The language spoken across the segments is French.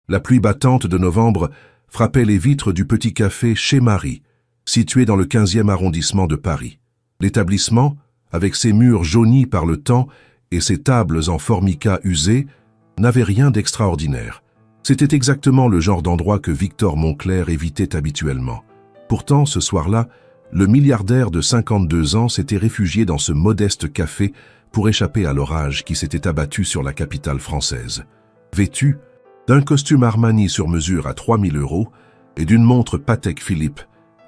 La pluie battante de novembre frappait les vitres du petit café Chez Marie, situé dans le 15e arrondissement de Paris. L'établissement, avec ses murs jaunis par le temps et ses tables en formica usé, n'avait rien d'extraordinaire. C'était exactement le genre d'endroit que Victor Moncler évitait habituellement. Pourtant, ce soir-là, le milliardaire de 52 ans s'était réfugié dans ce modeste café pour échapper à l'orage qui s'était abattu sur la capitale française. Vêtu d'un costume Armani sur mesure à 3 000 € et d'une montre Patek Philippe,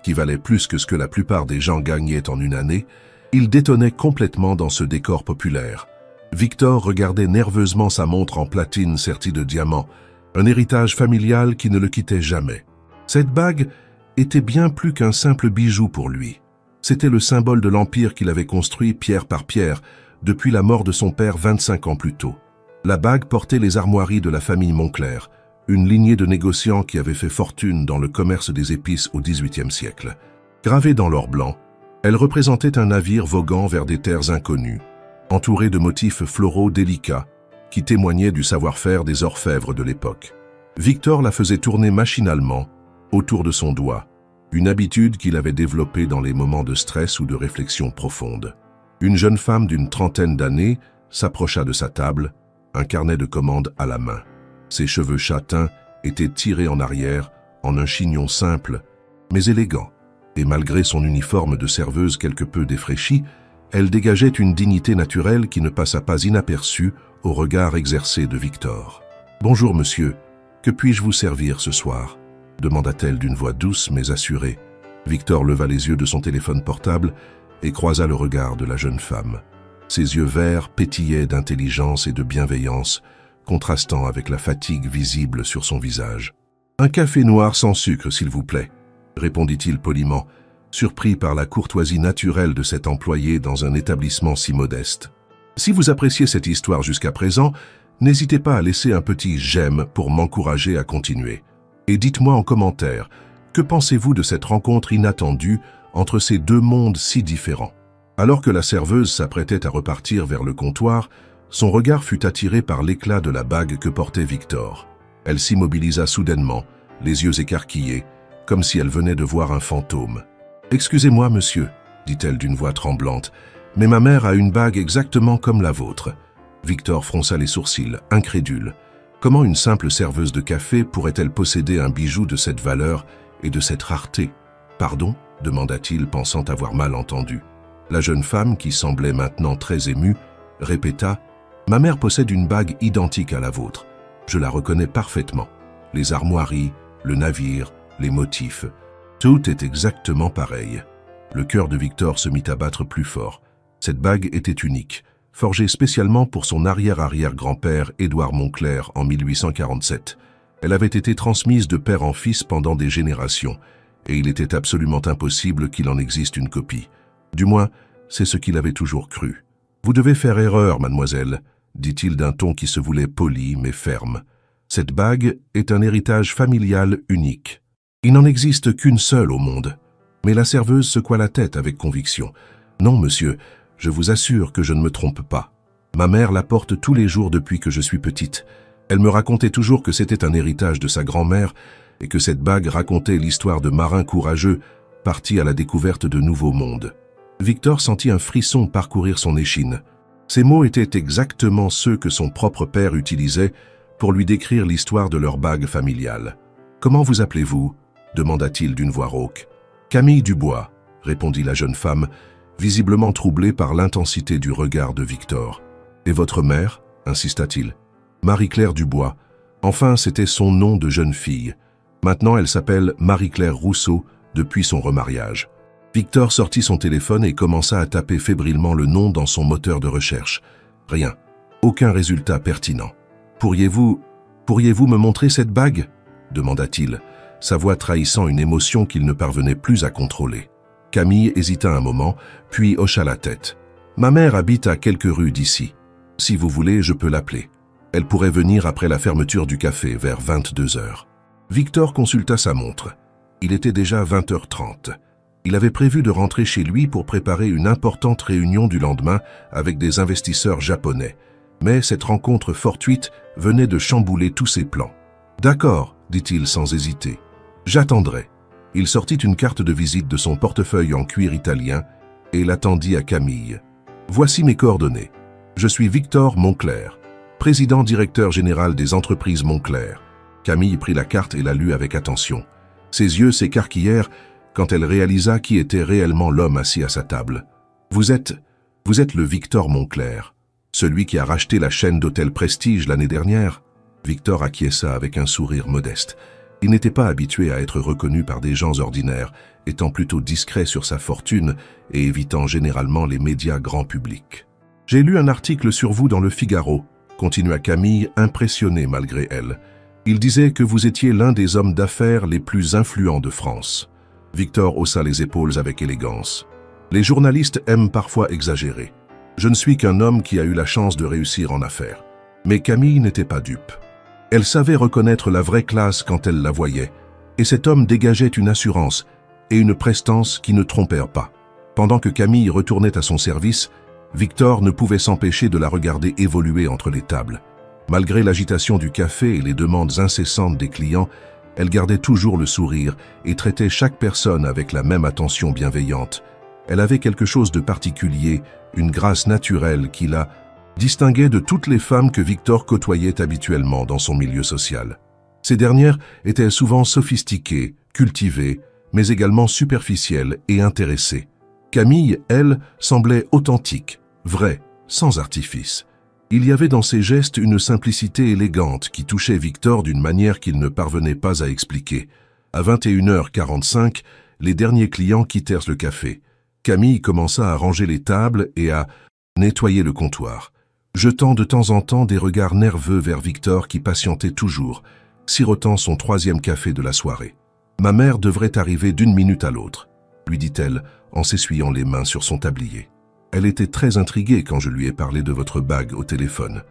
qui valait plus que ce que la plupart des gens gagnaient en une année, il détonnait complètement dans ce décor populaire. Victor regardait nerveusement sa montre en platine sertie de diamants, un héritage familial qui ne le quittait jamais. Cette bague était bien plus qu'un simple bijou pour lui. C'était le symbole de l'empire qu'il avait construit pierre par pierre depuis la mort de son père 25 ans plus tôt. La bague portait les armoiries de la famille Moncler, une lignée de négociants qui avait fait fortune dans le commerce des épices au XVIIIe siècle. Gravée dans l'or blanc, elle représentait un navire voguant vers des terres inconnues, entouré de motifs floraux délicats qui témoignaient du savoir-faire des orfèvres de l'époque. Victor la faisait tourner machinalement autour de son doigt, une habitude qu'il avait développée dans les moments de stress ou de réflexion profonde. Une jeune femme d'une trentaine d'années s'approcha de sa table, un carnet de commandes à la main. Ses cheveux châtains étaient tirés en arrière en un chignon simple, mais élégant, et malgré son uniforme de serveuse quelque peu défraîchi, elle dégageait une dignité naturelle qui ne passa pas inaperçue au regard exercé de Victor. « Bonjour, monsieur. Que puis-je vous servir ce soir ?» demanda-t-elle d'une voix douce mais assurée. Victor leva les yeux de son téléphone portable et croisa le regard de la jeune femme. Ses yeux verts pétillaient d'intelligence et de bienveillance, contrastant avec la fatigue visible sur son visage. « Un café noir sans sucre, s'il vous plaît », répondit-il poliment, surpris par la courtoisie naturelle de cet employé dans un établissement si modeste. « Si vous appréciez cette histoire jusqu'à présent, n'hésitez pas à laisser un petit « j'aime » pour m'encourager à continuer. Et dites-moi en commentaire, que pensez-vous de cette rencontre inattendue entre ces deux mondes si différents ? Alors que la serveuse s'apprêtait à repartir vers le comptoir, son regard fut attiré par l'éclat de la bague que portait Victor. Elle s'immobilisa soudainement, les yeux écarquillés, comme si elle venait de voir un fantôme. « Excusez-moi, monsieur, » dit-elle d'une voix tremblante, « mais ma mère a une bague exactement comme la vôtre. » Victor fronça les sourcils, incrédule. Comment une simple serveuse de café pourrait-elle posséder un bijou de cette valeur et de cette rareté ? « Pardon ?» demanda-t-il, pensant avoir mal entendu. La jeune femme, qui semblait maintenant très émue, répéta « Ma mère possède une bague identique à la vôtre. Je la reconnais parfaitement. Les armoiries, le navire, les motifs, tout est exactement pareil. » Le cœur de Victor se mit à battre plus fort. Cette bague était unique, forgée spécialement pour son arrière-arrière-grand-père Édouard Moncler en 1847. Elle avait été transmise de père en fils pendant des générations, et il était absolument impossible qu'il en existe une copie. Du moins, c'est ce qu'il avait toujours cru. « Vous devez faire erreur, mademoiselle », dit-il d'un ton qui se voulait poli mais ferme. « Cette bague est un héritage familial unique. Il n'en existe qu'une seule au monde. » Mais la serveuse secoua la tête avec conviction. « Non, monsieur, je vous assure que je ne me trompe pas. Ma mère la porte tous les jours depuis que je suis petite. Elle me racontait toujours que c'était un héritage de sa grand-mère et que cette bague racontait l'histoire de marins courageux partis à la découverte de nouveaux mondes. » Victor sentit un frisson parcourir son échine. Ces mots étaient exactement ceux que son propre père utilisait pour lui décrire l'histoire de leur bague familiale. « Comment vous appelez-vous » demanda-t-il d'une voix rauque. « Camille Dubois » répondit la jeune femme, visiblement troublée par l'intensité du regard de Victor. « Et votre mère » insista-t-il. « Marie-Claire Dubois. Enfin, c'était son nom de jeune fille. Maintenant, elle s'appelle Marie-Claire Rousseau depuis son remariage. » Victor sortit son téléphone et commença à taper fébrilement le nom dans son moteur de recherche. Rien. Aucun résultat pertinent. « Pourriez-vous me montrer cette bague ?» demanda-t-il, sa voix trahissant une émotion qu'il ne parvenait plus à contrôler. Camille hésita un moment, puis hocha la tête. « Ma mère habite à quelques rues d'ici. Si vous voulez, je peux l'appeler. Elle pourrait venir après la fermeture du café, vers 22 heures. » Victor consulta sa montre. Il était déjà 20h30. Il avait prévu de rentrer chez lui pour préparer une importante réunion du lendemain avec des investisseurs japonais. Mais cette rencontre fortuite venait de chambouler tous ses plans. D'accord, dit-il sans hésiter. J'attendrai. Il sortit une carte de visite de son portefeuille en cuir italien et la tendit à Camille. Voici mes coordonnées. Je suis Victor Moncler, président directeur général des entreprises Moncler. Camille prit la carte et la lut avec attention. Ses yeux s'écarquillèrent quand elle réalisa qui était réellement l'homme assis à sa table. Vous êtes le Victor Moncler, celui qui a racheté la chaîne d'hôtels Prestige l'année dernière. Victor acquiesça avec un sourire modeste. Il n'était pas habitué à être reconnu par des gens ordinaires, étant plutôt discret sur sa fortune et évitant généralement les médias grand public. « J'ai lu un article sur vous dans le Figaro », continua Camille, impressionnée malgré elle. « Il disait que vous étiez l'un des hommes d'affaires les plus influents de France. » Victor haussa les épaules avec élégance. « Les journalistes aiment parfois exagérer. Je ne suis qu'un homme qui a eu la chance de réussir en affaires. » Mais Camille n'était pas dupe. Elle savait reconnaître la vraie classe quand elle la voyait, et cet homme dégageait une assurance et une prestance qui ne trompèrent pas. Pendant que Camille retournait à son service, Victor ne pouvait s'empêcher de la regarder évoluer entre les tables. Malgré l'agitation du café et les demandes incessantes des clients, elle gardait toujours le sourire et traitait chaque personne avec la même attention bienveillante. Elle avait quelque chose de particulier, une grâce naturelle qui la distinguait de toutes les femmes que Victor côtoyait habituellement dans son milieu social. Ces dernières étaient souvent sophistiquées, cultivées, mais également superficielles et intéressées. Camille, elle, semblait authentique, vraie, sans artifice. Il y avait dans ses gestes une simplicité élégante qui touchait Victor d'une manière qu'il ne parvenait pas à expliquer. À 21h45, les derniers clients quittèrent le café. Camille commença à ranger les tables et à nettoyer le comptoir, jetant de temps en temps des regards nerveux vers Victor qui patientait toujours, sirotant son 3e café de la soirée. « Ma mère devrait arriver d'une minute à l'autre », lui dit-elle en s'essuyant les mains sur son tablier. Elle était très intriguée quand je lui ai parlé de votre bague au téléphone.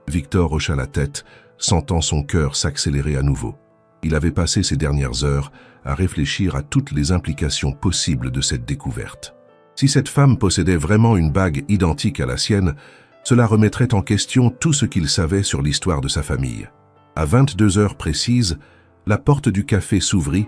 Victor hocha la tête, sentant son cœur s'accélérer à nouveau. Il avait passé ces dernières heures à réfléchir à toutes les implications possibles de cette découverte. Si cette femme possédait vraiment une bague identique à la sienne, cela remettrait en question tout ce qu'il savait sur l'histoire de sa famille. À 22 heures précises, la porte du café s'ouvrit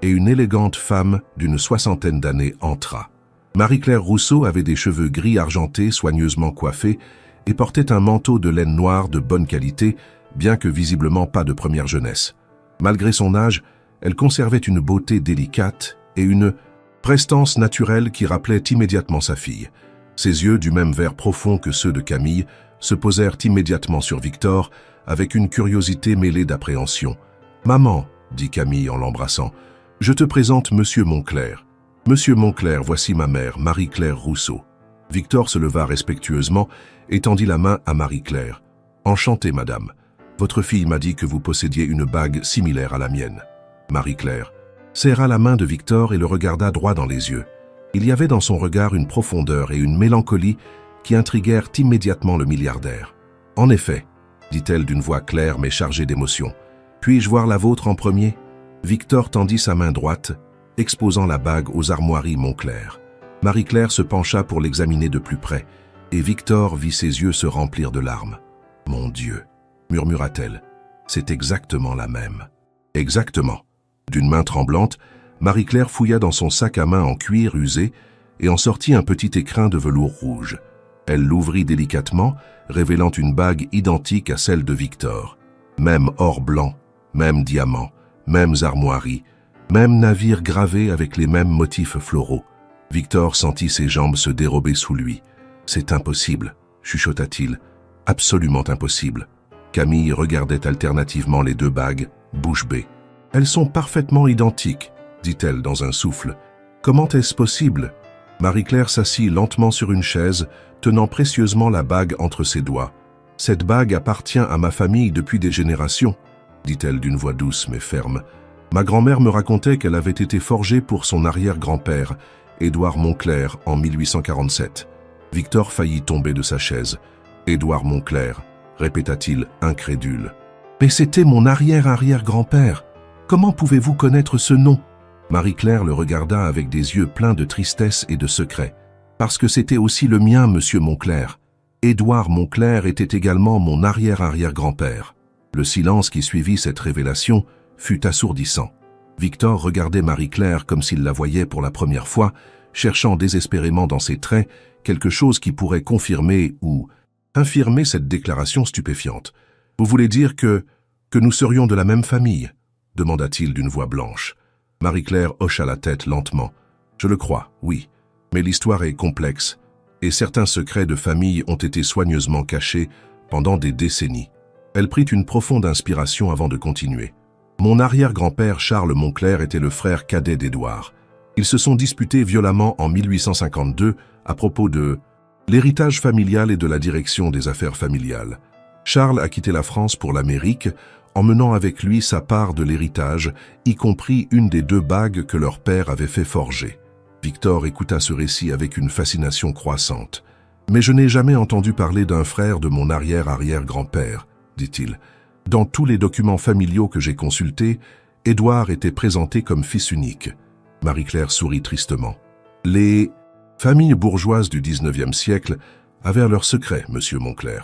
et une élégante femme d'une 60aine d'années entra. Marie-Claire Rousseau avait des cheveux gris argentés soigneusement coiffés et portait un manteau de laine noire de bonne qualité, bien que visiblement pas de première jeunesse. Malgré son âge, elle conservait une beauté délicate et une prestance naturelle qui rappelait immédiatement sa fille. Ses yeux, du même vert profond que ceux de Camille, se posèrent immédiatement sur Victor avec une curiosité mêlée d'appréhension. « Maman, » dit Camille en l'embrassant, « je te présente Monsieur Moncler. Monsieur Moncler, voici ma mère, Marie-Claire Rousseau. » Victor se leva respectueusement et tendit la main à Marie-Claire. « Enchantée, madame. Votre fille m'a dit que vous possédiez une bague similaire à la mienne. » Marie-Claire serra la main de Victor et le regarda droit dans les yeux. Il y avait dans son regard une profondeur et une mélancolie qui intriguèrent immédiatement le milliardaire. « En effet, » dit-elle d'une voix claire mais chargée d'émotion. « Puis-je voir la vôtre en premier ?» Victor tendit sa main droite, exposant la bague aux armoiries Moncler. Marie-Claire se pencha pour l'examiner de plus près, et Victor vit ses yeux se remplir de larmes. « Mon Dieu !» murmura-t-elle. « C'est exactement la même. » « Exactement. » D'une main tremblante, Marie-Claire fouilla dans son sac à main en cuir usé et en sortit un petit écrin de velours rouge. Elle l'ouvrit délicatement, révélant une bague identique à celle de Victor. Même or blanc, même diamant, mêmes armoiries, même navire gravé avec les mêmes motifs floraux. Victor sentit ses jambes se dérober sous lui. « C'est impossible », chuchota-t-il. « Absolument impossible. » Camille regardait alternativement les deux bagues, bouche bée. « Elles sont parfaitement identiques, » dit-elle dans un souffle. « Comment est-ce possible ?» Marie-Claire s'assit lentement sur une chaise, tenant précieusement la bague entre ses doigts. « Cette bague appartient à ma famille depuis des générations, » dit-elle d'une voix douce mais ferme. « Ma grand-mère me racontait qu'elle avait été forgée pour son arrière-grand-père, Édouard Moncler, en 1847. » Victor faillit tomber de sa chaise. « Édouard Moncler » répéta-t-il, incrédule. « Mais c'était mon arrière-arrière-grand-père. Comment pouvez-vous connaître ce nom ?» Marie-Claire le regarda avec des yeux pleins de tristesse et de secret. « Parce que c'était aussi le mien, monsieur Moncler. Édouard Moncler était également mon arrière-arrière-grand-père. » Le silence qui suivit cette révélation fut assourdissant. Victor regardait Marie-Claire comme s'il la voyait pour la première fois, cherchant désespérément dans ses traits quelque chose qui pourrait confirmer ou infirmer cette déclaration stupéfiante. « Vous voulez dire que nous serions de la même famille ?» demanda-t-il d'une voix blanche. Marie-Claire hocha la tête lentement. « Je le crois, oui, mais l'histoire est complexe, et certains secrets de famille ont été soigneusement cachés pendant des décennies. » Elle prit une profonde inspiration avant de continuer. « Mon arrière-grand-père Charles Moncler était le frère cadet d'Édouard. Ils se sont disputés violemment en 1852 à propos de l'héritage familial et de la direction des affaires familiales. Charles a quitté la France pour l'Amérique, emmenant avec lui sa part de l'héritage, y compris une des 2 bagues que leur père avait fait forger. » Victor écouta ce récit avec une fascination croissante. « Mais je n'ai jamais entendu parler d'un frère de mon arrière-arrière-grand-père, dit-il. Dans tous les documents familiaux que j'ai consultés, Édouard était présenté comme fils unique. » Marie-Claire sourit tristement. « Les familles bourgeoises du XIXe siècle avaient leurs secrets, monsieur Moncler.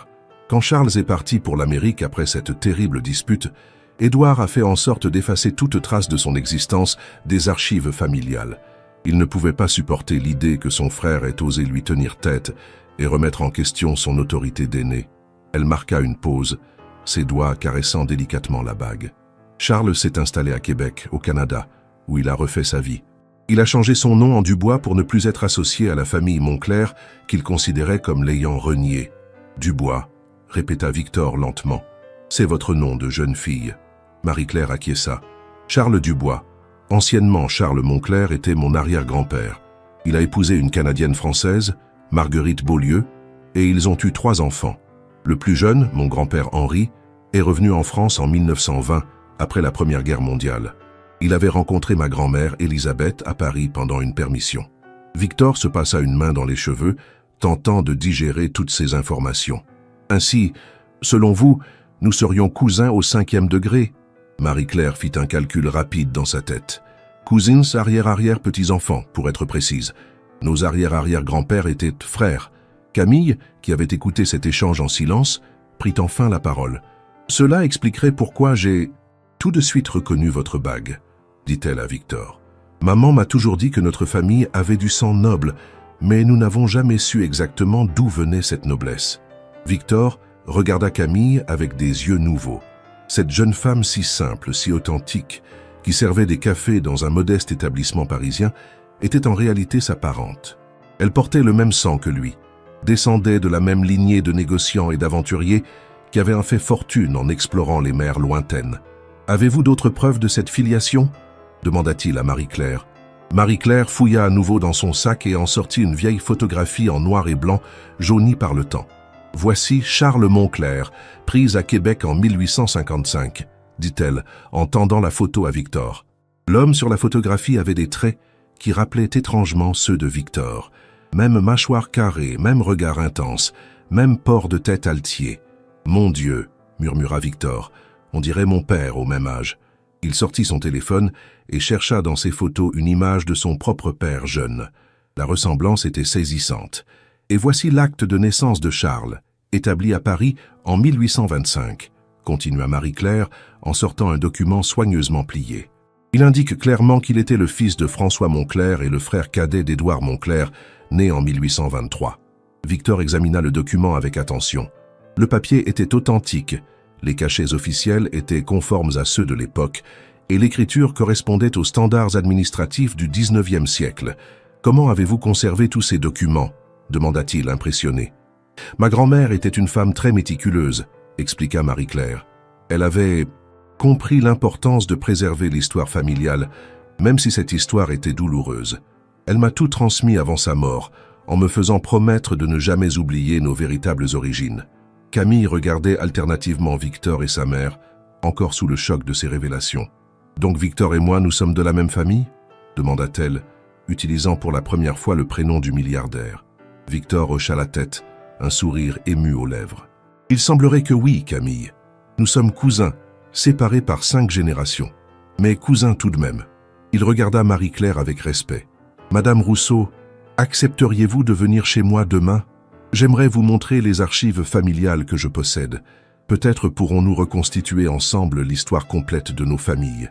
Quand Charles est parti pour l'Amérique après cette terrible dispute, Édouard a fait en sorte d'effacer toute trace de son existence des archives familiales. Il ne pouvait pas supporter l'idée que son frère ait osé lui tenir tête et remettre en question son autorité d'aîné. » Elle marqua une pause, ses doigts caressant délicatement la bague. Charles s'est installé à Québec, au Canada, où il a refait sa vie. Il a changé son nom en Dubois pour ne plus être associé à la famille Moncler, qu'il considérait comme l'ayant renié. « Dubois », répéta Victor lentement. « C'est votre nom de jeune fille. » Marie-Claire acquiesça. « Charles Dubois. Anciennement Charles Moncler était mon arrière-grand-père. Il a épousé une Canadienne française, Marguerite Beaulieu, et ils ont eu 3 enfants. Le plus jeune, mon grand-père Henri, est revenu en France en 1920, après la Première Guerre mondiale. Il avait rencontré ma grand-mère Élisabeth à Paris pendant une permission. » Victor se passa une main dans les cheveux, tentant de digérer toutes ces informations. « Ainsi, selon vous, nous serions cousins au 5e degré ?» Marie-Claire fit un calcul rapide dans sa tête. « Cousins arrière-arrière-petits-enfants, pour être précise. Nos arrière-arrière-grands-pères étaient frères. » Camille, qui avait écouté cet échange en silence, prit enfin la parole. « Cela expliquerait pourquoi j'ai tout de suite reconnu votre bague, » dit-elle à Victor. « Maman m'a toujours dit que notre famille avait du sang noble, mais nous n'avons jamais su exactement d'où venait cette noblesse. » Victor regarda Camille avec des yeux nouveaux. Cette jeune femme si simple, si authentique, qui servait des cafés dans un modeste établissement parisien, était en réalité sa parente. Elle portait le même sang que lui, descendait de la même lignée de négociants et d'aventuriers qui avaient fait fortune en explorant les mers lointaines. « Avez-vous d'autres preuves de cette filiation ?» demanda-t-il à Marie-Claire. Marie-Claire fouilla à nouveau dans son sac et en sortit une vieille photographie en noir et blanc, jaunie par le temps. « Voici Charles Moncler, prise à Québec en 1855, » dit-elle, en tendant la photo à Victor. L'homme sur la photographie avait des traits qui rappelaient étrangement ceux de Victor. Même mâchoire carrée, même regard intense, même port de tête altier. « Mon Dieu !» murmura Victor. « On dirait mon père au même âge. » Il sortit son téléphone et chercha dans ses photos une image de son propre père jeune. La ressemblance était saisissante. Et voici l'acte de naissance de Charles, établi à Paris en 1825, continua Marie-Claire en sortant un document soigneusement plié. Il indique clairement qu'il était le fils de François Moncler et le frère cadet d'Édouard Moncler, né en 1823. Victor examina le document avec attention. Le papier était authentique, les cachets officiels étaient conformes à ceux de l'époque, et l'écriture correspondait aux standards administratifs du XIXe siècle. « Comment avez-vous conservé tous ces documents ?» demanda-t-il impressionné. « Ma grand-mère était une femme très méticuleuse, » expliqua Marie-Claire. Elle avait compris l'importance de préserver l'histoire familiale, même si cette histoire était douloureuse. Elle m'a tout transmis avant sa mort, en me faisant promettre de ne jamais oublier nos véritables origines. Camille regardait alternativement Victor et sa mère, encore sous le choc de ces révélations. « Donc Victor et moi, nous sommes de la même famille ?» demanda-t-elle, utilisant pour la première fois le prénom du milliardaire. Victor hocha la tête, un sourire ému aux lèvres. « Il semblerait que oui, Camille. Nous sommes cousins, séparés par 5 générations. Mais cousins tout de même. » Il regarda Marie-Claire avec respect. « Madame Rousseau, accepteriez-vous de venir chez moi demain ? J'aimerais vous montrer les archives familiales que je possède. Peut-être pourrons-nous reconstituer ensemble l'histoire complète de nos familles.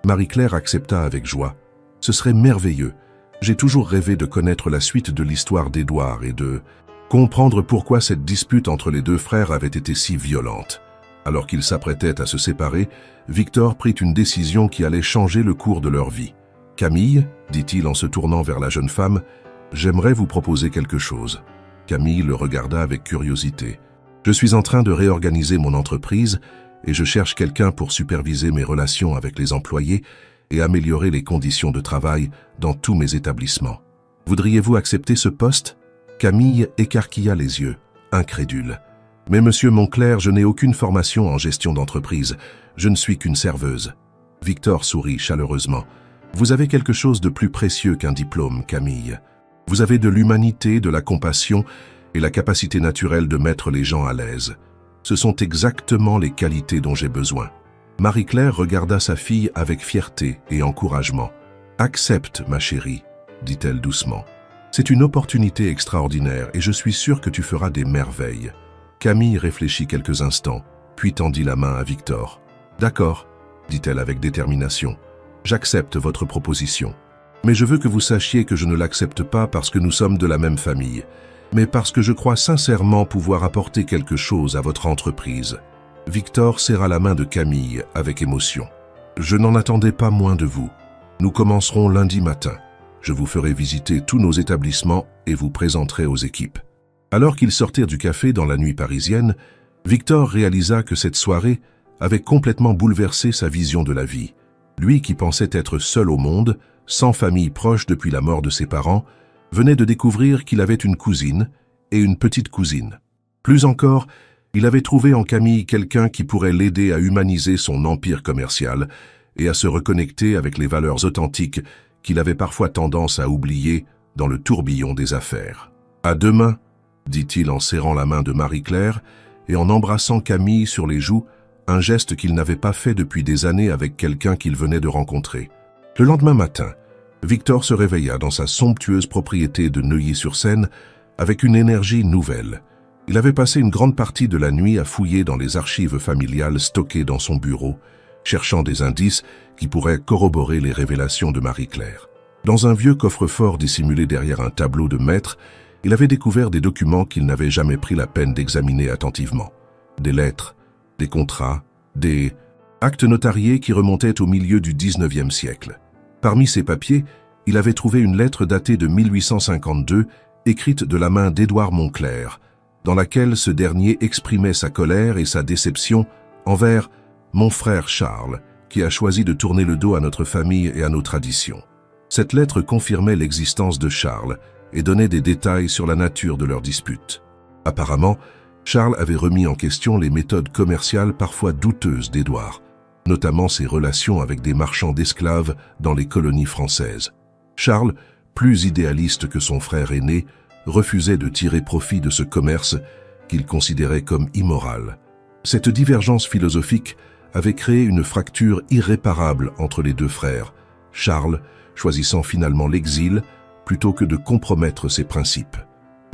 Marie-Claire accepta avec joie. Ce serait merveilleux. J'ai toujours rêvé de connaître la suite de l'histoire d'Édouard et de comprendre pourquoi cette dispute entre les deux frères avait été si violente. Alors qu'ils s'apprêtaient à se séparer, Victor prit une décision qui allait changer le cours de leur vie. « Camille, dit-il en se tournant vers la jeune femme, j'aimerais vous proposer quelque chose. » Camille le regarda avec curiosité. « Je suis en train de réorganiser mon entreprise et je cherche quelqu'un pour superviser mes relations avec les employés et améliorer les conditions de travail dans tous mes établissements. Voudriez-vous accepter ce poste ?» Camille écarquilla les yeux, incrédule. « Mais monsieur Monclerc, je n'ai aucune formation en gestion d'entreprise. Je ne suis qu'une serveuse. » Victor sourit chaleureusement. « Vous avez quelque chose de plus précieux qu'un diplôme, Camille. Vous avez de l'humanité, de la compassion et la capacité naturelle de mettre les gens à l'aise. Ce sont exactement les qualités dont j'ai besoin. » Marie-Claire regarda sa fille avec fierté et encouragement. « Accepte, ma chérie, » dit-elle doucement. « C'est une opportunité extraordinaire et je suis sûre que tu feras des merveilles. » Camille réfléchit quelques instants, puis tendit la main à Victor. « D'accord, » dit-elle avec détermination. « J'accepte votre proposition. Mais je veux que vous sachiez que je ne l'accepte pas parce que nous sommes de la même famille, mais parce que je crois sincèrement pouvoir apporter quelque chose à votre entreprise. » Victor serra la main de Camille avec émotion. « Je n'en attendais pas moins de vous. Nous commencerons lundi matin. Je vous ferai visiter tous nos établissements et vous présenterai aux équipes. » Alors qu'ils sortirent du café dans la nuit parisienne, Victor réalisa que cette soirée avait complètement bouleversé sa vision de la vie. Lui qui pensait être seul au monde, sans famille proche depuis la mort de ses parents, venait de découvrir qu'il avait une cousine et une petite cousine. Plus encore, il avait trouvé en Camille quelqu'un qui pourrait l'aider à humaniser son empire commercial et à se reconnecter avec les valeurs authentiques qu'il avait parfois tendance à oublier dans le tourbillon des affaires. « À demain », dit-il en serrant la main de Marie-Claire et en embrassant Camille sur les joues, un geste qu'il n'avait pas fait depuis des années avec quelqu'un qu'il venait de rencontrer. Le lendemain matin, Victor se réveilla dans sa somptueuse propriété de Neuilly-sur-Seine avec une énergie nouvelle. Il avait passé une grande partie de la nuit à fouiller dans les archives familiales stockées dans son bureau, cherchant des indices qui pourraient corroborer les révélations de Marie-Claire. Dans un vieux coffre-fort dissimulé derrière un tableau de maître, il avait découvert des documents qu'il n'avait jamais pris la peine d'examiner attentivement. Des lettres, des contrats, des actes notariés qui remontaient au milieu du XIXe siècle. Parmi ces papiers, il avait trouvé une lettre datée de 1852, écrite de la main d'Édouard Monclerc, dans laquelle ce dernier exprimait sa colère et sa déception envers « mon frère Charles », qui a choisi de tourner le dos à notre famille et à nos traditions. Cette lettre confirmait l'existence de Charles et donnait des détails sur la nature de leur dispute. Apparemment, Charles avait remis en question les méthodes commerciales parfois douteuses d'Édouard, notamment ses relations avec des marchands d'esclaves dans les colonies françaises. Charles, plus idéaliste que son frère aîné, refusait de tirer profit de ce commerce qu'il considérait comme immoral. Cette divergence philosophique avait créé une fracture irréparable entre les deux frères, Charles choisissant finalement l'exil plutôt que de compromettre ses principes.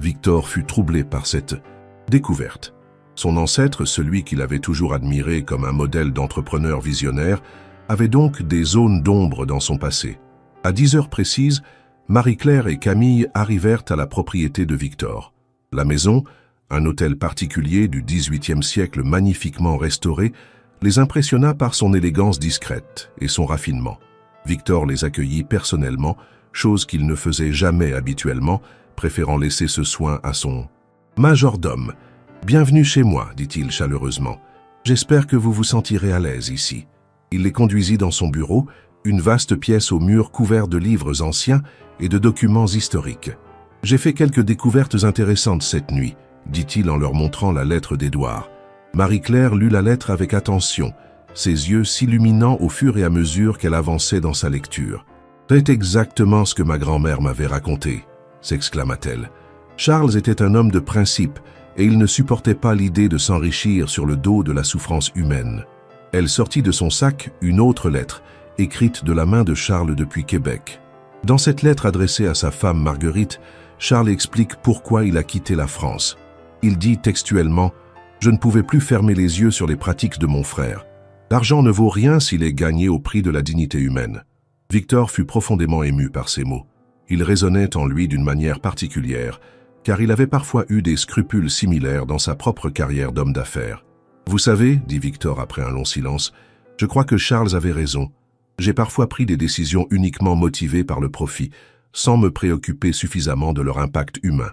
Victor fut troublé par cette découverte. Son ancêtre, celui qu'il avait toujours admiré comme un modèle d'entrepreneur visionnaire, avait donc des zones d'ombre dans son passé. À 10 heures précises, Marie-Claire et Camille arrivèrent à la propriété de Victor. La maison, un hôtel particulier du XVIIIe siècle magnifiquement restauré, les impressionna par son élégance discrète et son raffinement. Victor les accueillit personnellement, chose qu'il ne faisait jamais habituellement, préférant laisser ce soin à son majordome. « Bienvenue chez moi, dit-il chaleureusement. J'espère que vous vous sentirez à l'aise ici. » Il les conduisit dans son bureau, une vaste pièce aux murs couverts de livres anciens et de documents historiques. « J'ai fait quelques découvertes intéressantes cette nuit, dit-il en leur montrant la lettre d'Édouard. Marie-Claire lut la lettre avec attention, ses yeux s'illuminant au fur et à mesure qu'elle avançait dans sa lecture. « C'est exactement ce que ma grand-mère m'avait raconté, » s'exclama-t-elle. Charles était un homme de principe et il ne supportait pas l'idée de s'enrichir sur le dos de la souffrance humaine. Elle sortit de son sac une autre lettre, écrite de la main de Charles depuis Québec. Dans cette lettre adressée à sa femme Marguerite, Charles explique pourquoi il a quitté la France. Il dit textuellement « Je ne pouvais plus fermer les yeux sur les pratiques de mon frère. L'argent ne vaut rien s'il est gagné au prix de la dignité humaine. Victor fut profondément ému par ces mots. Ils résonnaient en lui d'une manière particulière, car il avait parfois eu des scrupules similaires dans sa propre carrière d'homme d'affaires. « Vous savez, dit Victor après un long silence, je crois que Charles avait raison. J'ai parfois pris des décisions uniquement motivées par le profit, sans me préoccuper suffisamment de leur impact humain. »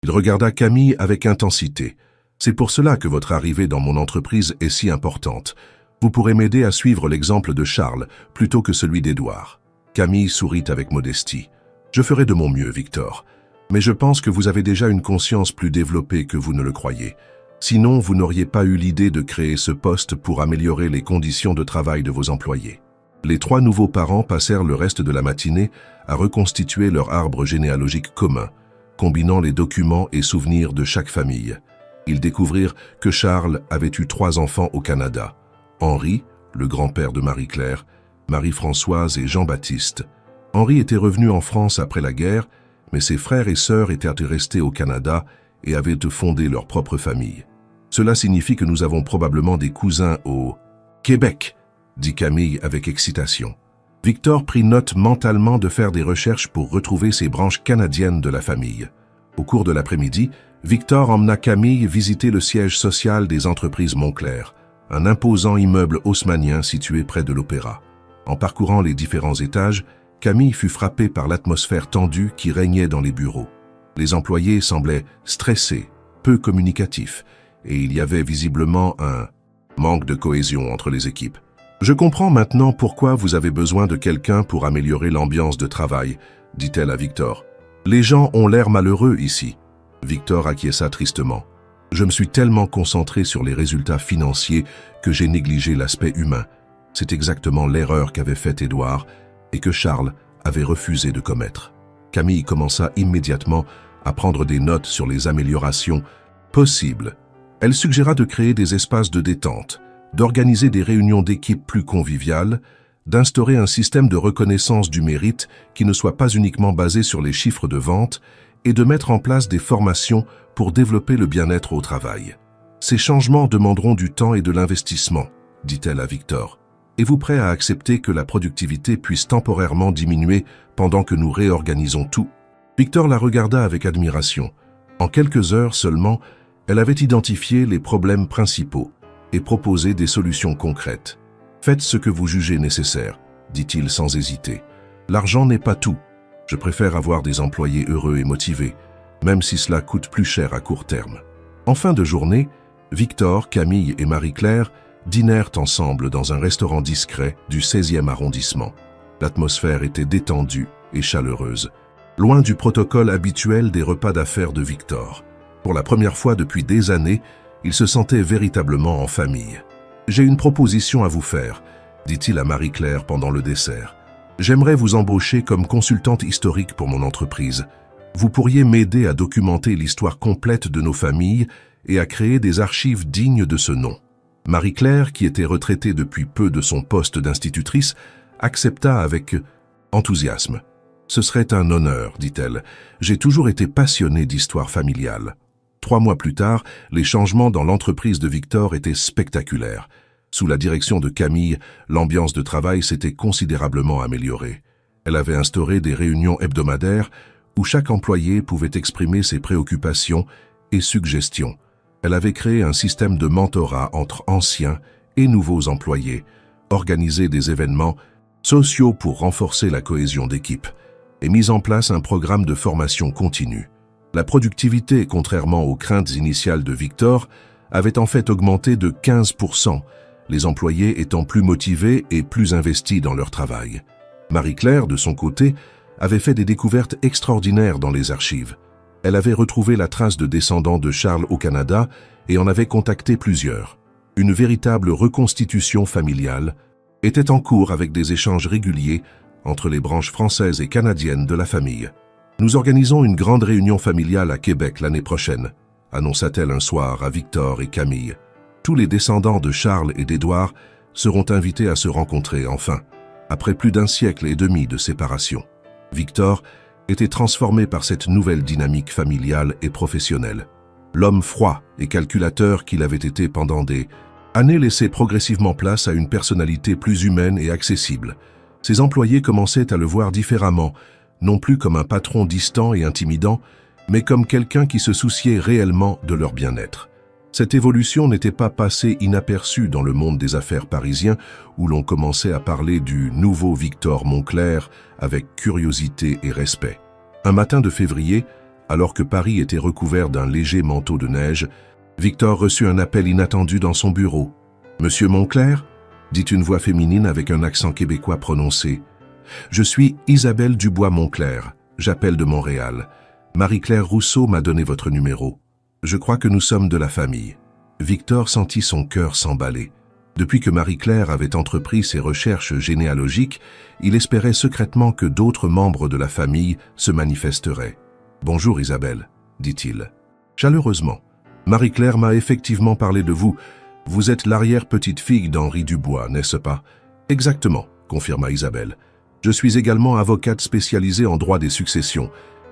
Il regarda Camille avec intensité. « C'est pour cela que votre arrivée dans mon entreprise est si importante. Vous pourrez m'aider à suivre l'exemple de Charles plutôt que celui d'Édouard. » Camille sourit avec modestie. « Je ferai de mon mieux, Victor. Mais je pense que vous avez déjà une conscience plus développée que vous ne le croyez. Sinon, vous n'auriez pas eu l'idée de créer ce poste pour améliorer les conditions de travail de vos employés. » Les 3 nouveaux parents passèrent le reste de la matinée à reconstituer leur arbre généalogique commun, combinant les documents et souvenirs de chaque famille. Ils découvrirent que Charles avait eu 3 enfants au Canada. Henri, le grand-père de Marie-Claire, Marie-Françoise et Jean-Baptiste. Henri était revenu en France après la guerre, mais ses frères et sœurs étaient restés au Canada et avaient fondé leur propre famille. Cela signifie que nous avons probablement des cousins au Québec, dit Camille avec excitation. Victor prit note mentalement de faire des recherches pour retrouver ces branches canadiennes de la famille. Au cours de l'après-midi, Victor emmena Camille visiter le siège social des entreprises Montclair, un imposant immeuble haussmannien situé près de l'Opéra. En parcourant les différents étages, Camille fut frappée par l'atmosphère tendue qui régnait dans les bureaux. Les employés semblaient stressés, peu communicatifs, et il y avait visiblement un manque de cohésion entre les équipes. « Je comprends maintenant pourquoi vous avez besoin de quelqu'un pour améliorer l'ambiance de travail, » dit-elle à Victor. « Les gens ont l'air malheureux ici. » Victor acquiesça tristement. « Je me suis tellement concentré sur les résultats financiers que j'ai négligé l'aspect humain. C'est exactement l'erreur qu'avait faite Édouard et que Charles avait refusé de commettre. » Camille commença immédiatement à prendre des notes sur les améliorations possibles. Elle suggéra de créer des espaces de détente, d'organiser des réunions d'équipe plus conviviales, d'instaurer un système de reconnaissance du mérite qui ne soit pas uniquement basé sur les chiffres de vente et de mettre en place des formations pour développer le bien-être au travail. « Ces changements demanderont du temps et de l'investissement, » dit-elle à Victor. « Êtes-vous prêt à accepter que la productivité puisse temporairement diminuer pendant que nous réorganisons tout ?» Victor la regarda avec admiration. En quelques heures seulement, elle avait identifié les problèmes principaux et proposé des solutions concrètes. « Faites ce que vous jugez nécessaire, » dit-il sans hésiter. « L'argent n'est pas tout. Je préfère avoir des employés heureux et motivés, même si cela coûte plus cher à court terme. » En fin de journée, Victor, Camille et Marie-Claire dînèrent ensemble dans un restaurant discret du 16e arrondissement. L'atmosphère était détendue et chaleureuse, loin du protocole habituel des repas d'affaires de Victor. Pour la première fois depuis des années, il se sentait véritablement en famille. « J'ai une proposition à vous faire, » dit-il à Marie-Claire pendant le dessert. « J'aimerais vous embaucher comme consultante historique pour mon entreprise. Vous pourriez m'aider à documenter l'histoire complète de nos familles et à créer des archives dignes de ce nom. » Marie-Claire, qui était retraitée depuis peu de son poste d'institutrice, accepta avec enthousiasme. « Ce serait un honneur, dit-elle. J'ai toujours été passionnée d'histoire familiale. » 3 mois plus tard, les changements dans l'entreprise de Victor étaient spectaculaires. Sous la direction de Camille, l'ambiance de travail s'était considérablement améliorée. Elle avait instauré des réunions hebdomadaires où chaque employé pouvait exprimer ses préoccupations et suggestions. Elle avait créé un système de mentorat entre anciens et nouveaux employés, organisé des événements sociaux pour renforcer la cohésion d'équipe, et mis en place un programme de formation continue. La productivité, contrairement aux craintes initiales de Victor, avait en fait augmenté de 15%, les employés étant plus motivés et plus investis dans leur travail. Marie-Claire, de son côté, avait fait des découvertes extraordinaires dans les archives. Elle avait retrouvé la trace de descendants de Charles au Canada et en avait contacté plusieurs. Une véritable reconstitution familiale était en cours avec des échanges réguliers entre les branches françaises et canadiennes de la famille. « Nous organisons une grande réunion familiale à Québec l'année prochaine », annonça-t-elle un soir à Victor et Camille. « Tous les descendants de Charles et d'Édouard seront invités à se rencontrer enfin, après plus d'1 siècle et demi de séparation. » Victor était transformé par cette nouvelle dynamique familiale et professionnelle. l'homme froid et calculateur qu'il avait été pendant des années laissait progressivement place à une personnalité plus humaine et accessible. Ses employés commençaient à le voir différemment, non plus comme un patron distant et intimidant, mais comme quelqu'un qui se souciait réellement de leur bien-être. Cette évolution n'était pas passée inaperçue dans le monde des affaires parisien, où l'on commençait à parler du nouveau Victor Moncler avec curiosité et respect. Un matin de février, alors que Paris était recouvert d'un léger manteau de neige, Victor reçut un appel inattendu dans son bureau. « Monsieur Moncler ?» dit une voix féminine avec un accent québécois prononcé. « Je suis Isabelle Dubois-Moncler, j'appelle de Montréal. Marie-Claire Rousseau m'a donné votre numéro. Je crois que nous sommes de la famille. » Victor sentit son cœur s'emballer. Depuis que Marie-Claire avait entrepris ses recherches généalogiques, il espérait secrètement que d'autres membres de la famille se manifesteraient. « Bonjour Isabelle, » dit-il. Chaleureusement. « Marie-Claire m'a effectivement parlé de vous. Vous êtes l'arrière-petite-fille d'Henri Dubois, n'est-ce pas ?»« Exactement, » confirma Isabelle. « Je suis également avocate spécialisée en droit des successions,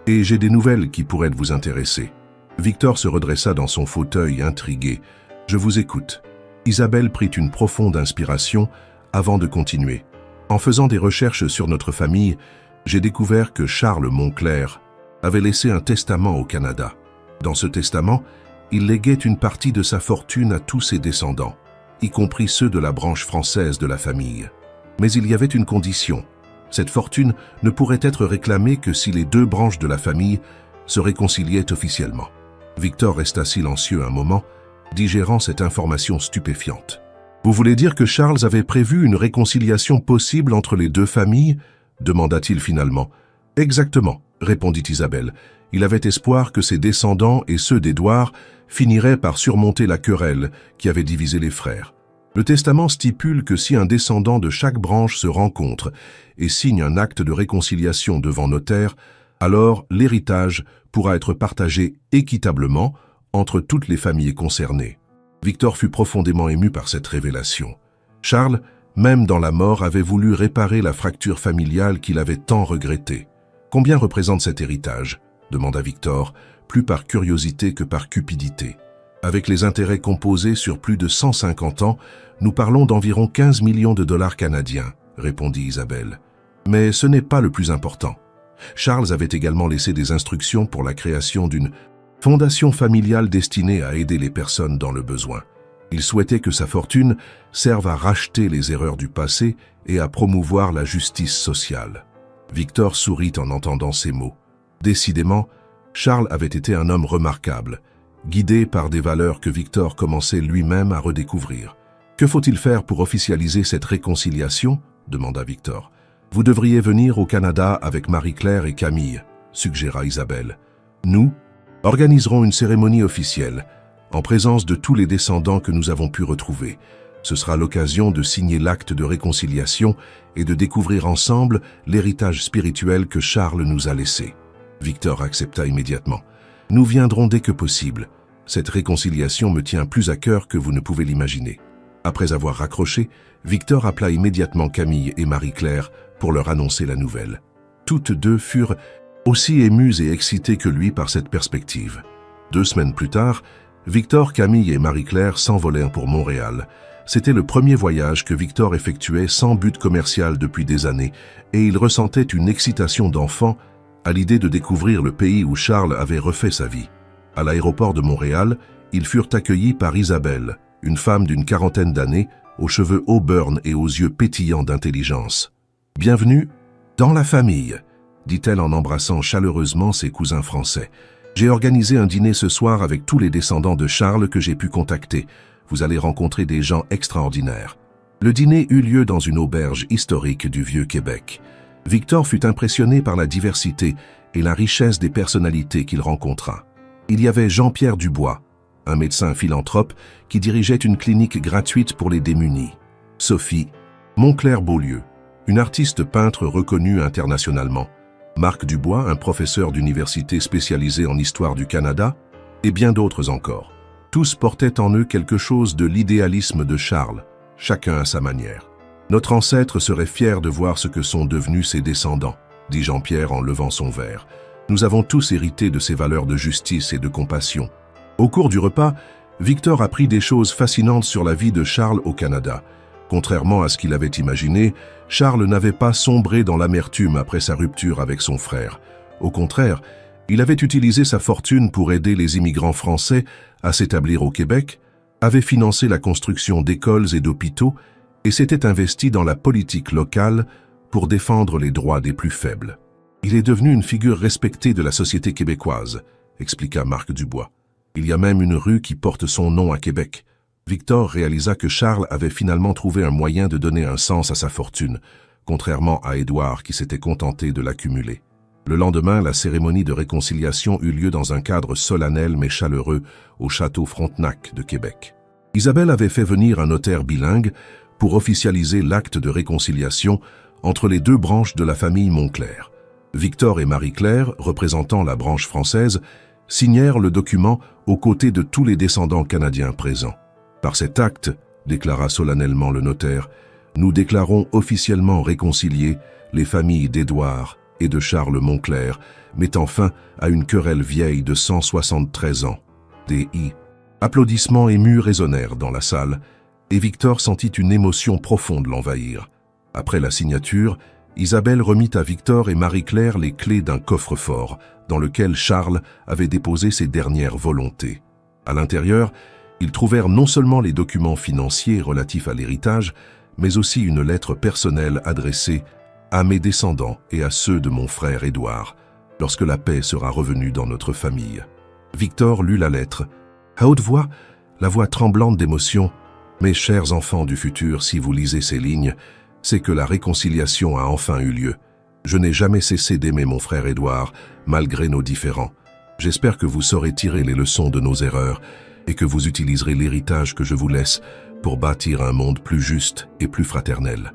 et j'ai des nouvelles qui pourraient vous intéresser. » Victor se redressa dans son fauteuil, intrigué. « Je vous écoute. » Isabelle prit une profonde inspiration avant de continuer. « En faisant des recherches sur notre famille, j'ai découvert que Charles Moncler avait laissé un testament au Canada. Dans ce testament, il léguait une partie de sa fortune à tous ses descendants, y compris ceux de la branche française de la famille. Mais il y avait une condition. Cette fortune ne pourrait être réclamée que si les deux branches de la famille se réconciliaient officiellement. Victor resta silencieux un moment, digérant cette information stupéfiante. « Vous voulez dire que Charles avait prévu une réconciliation possible entre les deux familles ?» demanda-t-il finalement. « Exactement, » répondit Isabelle. Il avait espoir que ses descendants et ceux d'Édouard finiraient par surmonter la querelle qui avait divisé les frères. Le testament stipule que si un descendant de chaque branche se rencontre et signe un acte de réconciliation devant notaire, alors l'héritage pourra être partagé équitablement entre toutes les familles concernées. Victor fut profondément ému par cette révélation. Charles, même dans la mort, avait voulu réparer la fracture familiale qu'il avait tant regrettée. « Combien représente cet héritage ?» demanda Victor, plus par curiosité que par cupidité. « Avec les intérêts composés sur plus de 150 ans, nous parlons d'environ 15 millions de dollars canadiens, » répondit Isabelle. « Mais ce n'est pas le plus important. Charles avait également laissé des instructions pour la création d'une fondation familiale destinée à aider les personnes dans le besoin. Il souhaitait que sa fortune serve à racheter les erreurs du passé et à promouvoir la justice sociale. » Victor sourit en entendant ces mots. Décidément, Charles avait été un homme remarquable, guidé par des valeurs que Victor commençait lui-même à redécouvrir. « Que faut-il faire pour officialiser cette réconciliation ?» demanda Victor. « Vous devriez venir au Canada avec Marie-Claire et Camille, » suggéra Isabelle. « Nous organiserons une cérémonie officielle, en présence de tous les descendants que nous avons pu retrouver. Ce sera l'occasion de signer l'acte de réconciliation et de découvrir ensemble l'héritage spirituel que Charles nous a laissé. » Victor accepta immédiatement. « Nous viendrons dès que possible. Cette réconciliation me tient plus à cœur que vous ne pouvez l'imaginer. » Après avoir raccroché, Victor appela immédiatement Camille et Marie-Claire pour leur annoncer la nouvelle. Toutes deux furent aussi émues et excitées que lui par cette perspective. 2 semaines plus tard, Victor, Camille et Marie-Claire s'envolèrent pour Montréal. C'était le premier voyage que Victor effectuait sans but commercial depuis des années, et il ressentait une excitation d'enfant à l'idée de découvrir le pays où Charles avait refait sa vie. À l'aéroport de Montréal, ils furent accueillis par Isabelle, une femme d'une 40aine d'années, aux cheveux auburn et aux yeux pétillants d'intelligence. « Bienvenue dans la famille », dit-elle en embrassant chaleureusement ses cousins français. « J'ai organisé un dîner ce soir avec tous les descendants de Charles que j'ai pu contacter. Vous allez rencontrer des gens extraordinaires. » Le dîner eut lieu dans une auberge historique du Vieux-Québec. Victor fut impressionné par la diversité et la richesse des personnalités qu'il rencontra. Il y avait Jean-Pierre Dubois, un médecin philanthrope qui dirigeait une clinique gratuite pour les démunis. Sophie Moncler-Beaulieu, une artiste peintre reconnue internationalement. Marc Dubois, un professeur d'université spécialisé en histoire du Canada, et bien d'autres encore. Tous portaient en eux quelque chose de l'idéalisme de Charles, chacun à sa manière. « Notre ancêtre serait fier de voir ce que sont devenus ses descendants, » dit Jean-Pierre en levant son verre. « Nous avons tous hérité de ces valeurs de justice et de compassion. Au cours du repas, Victor apprit des choses fascinantes sur la vie de Charles au Canada. Contrairement à ce qu'il avait imaginé, Charles n'avait pas sombré dans l'amertume après sa rupture avec son frère. Au contraire, il avait utilisé sa fortune pour aider les immigrants français à s'établir au Québec, avait financé la construction d'écoles et d'hôpitaux et s'était investi dans la politique locale pour défendre les droits des plus faibles. Il est devenu une figure respectée de la société québécoise, expliqua Marc Dubois. Il y a même une rue qui porte son nom à Québec. Victor réalisa que Charles avait finalement trouvé un moyen de donner un sens à sa fortune, contrairement à Édouard qui s'était contenté de l'accumuler. Le lendemain, la cérémonie de réconciliation eut lieu dans un cadre solennel mais chaleureux au château Frontenac de Québec. Isabelle avait fait venir un notaire bilingue pour officialiser l'acte de réconciliation entre les deux branches de la famille Monclerc. Victor et Marie-Claire, représentant la branche française, signèrent le document aux côtés de tous les descendants canadiens présents. Par cet acte, déclara solennellement le notaire, nous déclarons officiellement réconciliés les familles d'Édouard et de Charles Monclerc, mettant fin à une querelle vieille de 173 ans. D.I. Applaudissements émus résonnèrent dans la salle, et Victor sentit une émotion profonde l'envahir. Après la signature, Isabelle remit à Victor et Marie-Claire les clés d'un coffre-fort, dans lequel Charles avait déposé ses dernières volontés. À l'intérieur, ils trouvèrent non seulement les documents financiers relatifs à l'héritage, mais aussi une lettre personnelle adressée à mes descendants et à ceux de mon frère Édouard, lorsque la paix sera revenue dans notre famille. Victor lut la lettre. À haute voix, la voix tremblante d'émotion, « Mes chers enfants du futur, si vous lisez ces lignes, c'est que la réconciliation a enfin eu lieu. Je n'ai jamais cessé d'aimer mon frère Édouard, malgré nos différends. J'espère que vous saurez tirer les leçons de nos erreurs et que vous utiliserez l'héritage que je vous laisse pour bâtir un monde plus juste et plus fraternel. »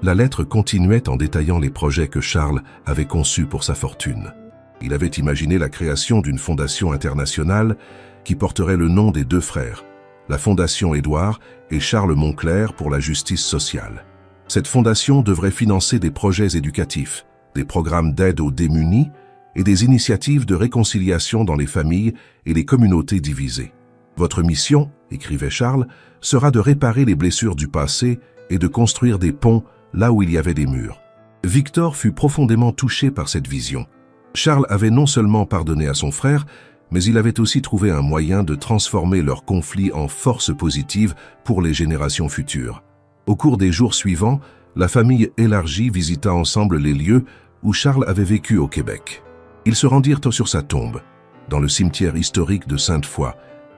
La lettre continuait en détaillant les projets que Charles avait conçus pour sa fortune. Il avait imaginé la création d'une fondation internationale qui porterait le nom des deux frères, la Fondation Édouard et Charles Monclerc pour la justice sociale. Cette fondation devrait financer des projets éducatifs, des programmes d'aide aux démunis et des initiatives de réconciliation dans les familles et les communautés divisées. Votre mission, écrivait Charles, sera de réparer les blessures du passé et de construire des ponts là où il y avait des murs. Victor fut profondément touché par cette vision. Charles avait non seulement pardonné à son frère, mais il avait aussi trouvé un moyen de transformer leur conflit en force positive pour les générations futures. Au cours des jours suivants, la famille élargie visita ensemble les lieux où Charles avait vécu au Québec. Ils se rendirent sur sa tombe, dans le cimetière historique de Sainte-Foy,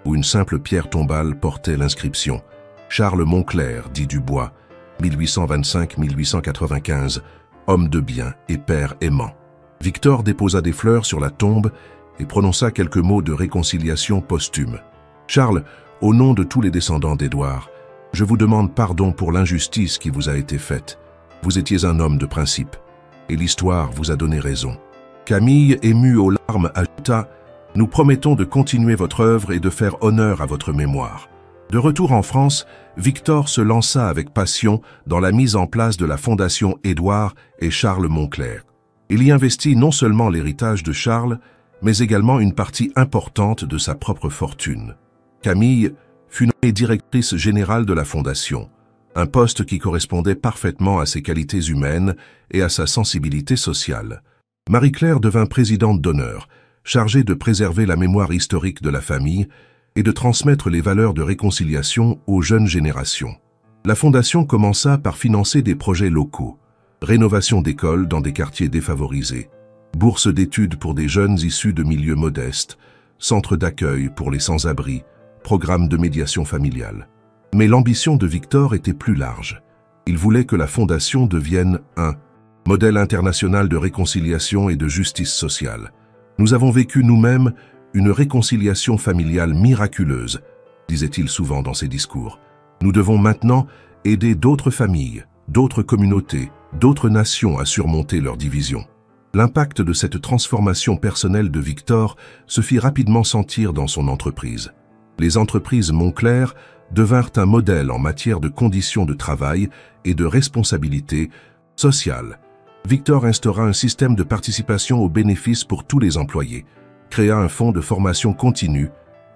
où une simple pierre tombale portait l'inscription « Charles Monclerc, dit Dubois, 1825-1895, homme de bien et père aimant. » Victor déposa des fleurs sur la tombe et prononça quelques mots de réconciliation posthume. « Charles, au nom de tous les descendants d'Édouard, je vous demande pardon pour l'injustice qui vous a été faite. Vous étiez un homme de principe, et l'histoire vous a donné raison. » Camille, émue aux larmes, ajouta « Nous promettons de continuer votre œuvre et de faire honneur à votre mémoire. » De retour en France, Victor se lança avec passion dans la mise en place de la Fondation Édouard et Charles Monclerc. Il y investit non seulement l'héritage de Charles, mais également une partie importante de sa propre fortune. Camille fut nommée directrice générale de la Fondation, un poste qui correspondait parfaitement à ses qualités humaines et à sa sensibilité sociale. Marie-Claire devint présidente d'honneur, chargée de préserver la mémoire historique de la famille et de transmettre les valeurs de réconciliation aux jeunes générations. La Fondation commença par financer des projets locaux, rénovation d'écoles dans des quartiers défavorisés, bourses d'études pour des jeunes issus de milieux modestes, centres d'accueil pour les sans-abri, programmes de médiation familiale. Mais l'ambition de Victor était plus large. Il voulait que la Fondation devienne un modèle international de réconciliation et de justice sociale. Nous avons vécu nous-mêmes une réconciliation familiale miraculeuse, disait-il souvent dans ses discours. Nous devons maintenant aider d'autres familles, d'autres communautés, d'autres nations à surmonter leurs divisions. L'impact de cette transformation personnelle de Victor se fit rapidement sentir dans son entreprise. Les entreprises Monclerc devinrent un modèle en matière de conditions de travail et de responsabilité sociale. Victor instaura un système de participation aux bénéfices pour tous les employés, créa un fonds de formation continue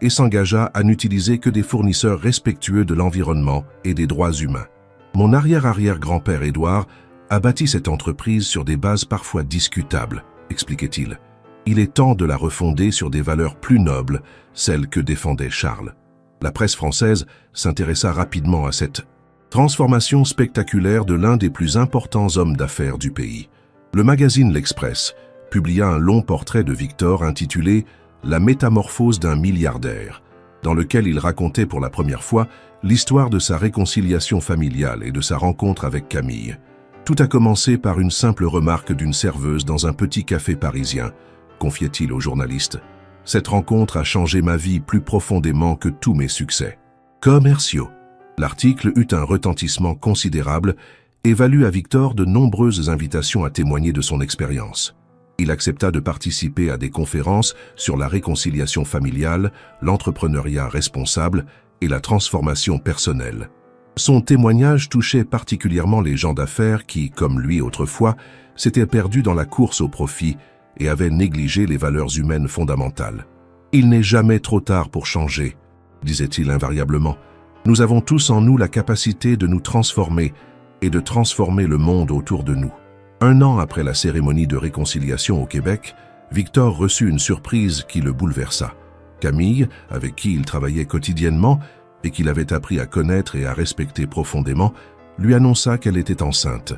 et s'engagea à n'utiliser que des fournisseurs respectueux de l'environnement et des droits humains. Mon arrière-arrière-grand-père Édouard a bâti cette entreprise sur des bases parfois discutables, expliquait-il. Il est temps de la refonder sur des valeurs plus nobles, celles que défendait Charles. La presse française s'intéressa rapidement à cette transformation spectaculaire de l'un des plus importants hommes d'affaires du pays. Le magazine L'Express publia un long portrait de Victor intitulé « La métamorphose d'un milliardaire », dans lequel il racontait pour la première fois l'histoire de sa réconciliation familiale et de sa rencontre avec Camille. Tout a commencé par une simple remarque d'une serveuse dans un petit café parisien, confiait-il au journaliste. Cette rencontre a changé ma vie plus profondément que tous mes succès commerciaux. L'article eut un retentissement considérable et valut à Victor de nombreuses invitations à témoigner de son expérience. Il accepta de participer à des conférences sur la réconciliation familiale, l'entrepreneuriat responsable et la transformation personnelle. Son témoignage touchait particulièrement les gens d'affaires qui, comme lui autrefois, s'étaient perdus dans la course au profit et avaient négligé les valeurs humaines fondamentales. « Il n'est jamais trop tard pour changer », disait-il invariablement. « Nous avons tous en nous la capacité de nous transformer et de transformer le monde autour de nous. » 1 an après la cérémonie de réconciliation au Québec, Victor reçut une surprise qui le bouleversa. Camille, avec qui il travaillait quotidiennement et qu'il avait appris à connaître et à respecter profondément, lui annonça qu'elle était enceinte.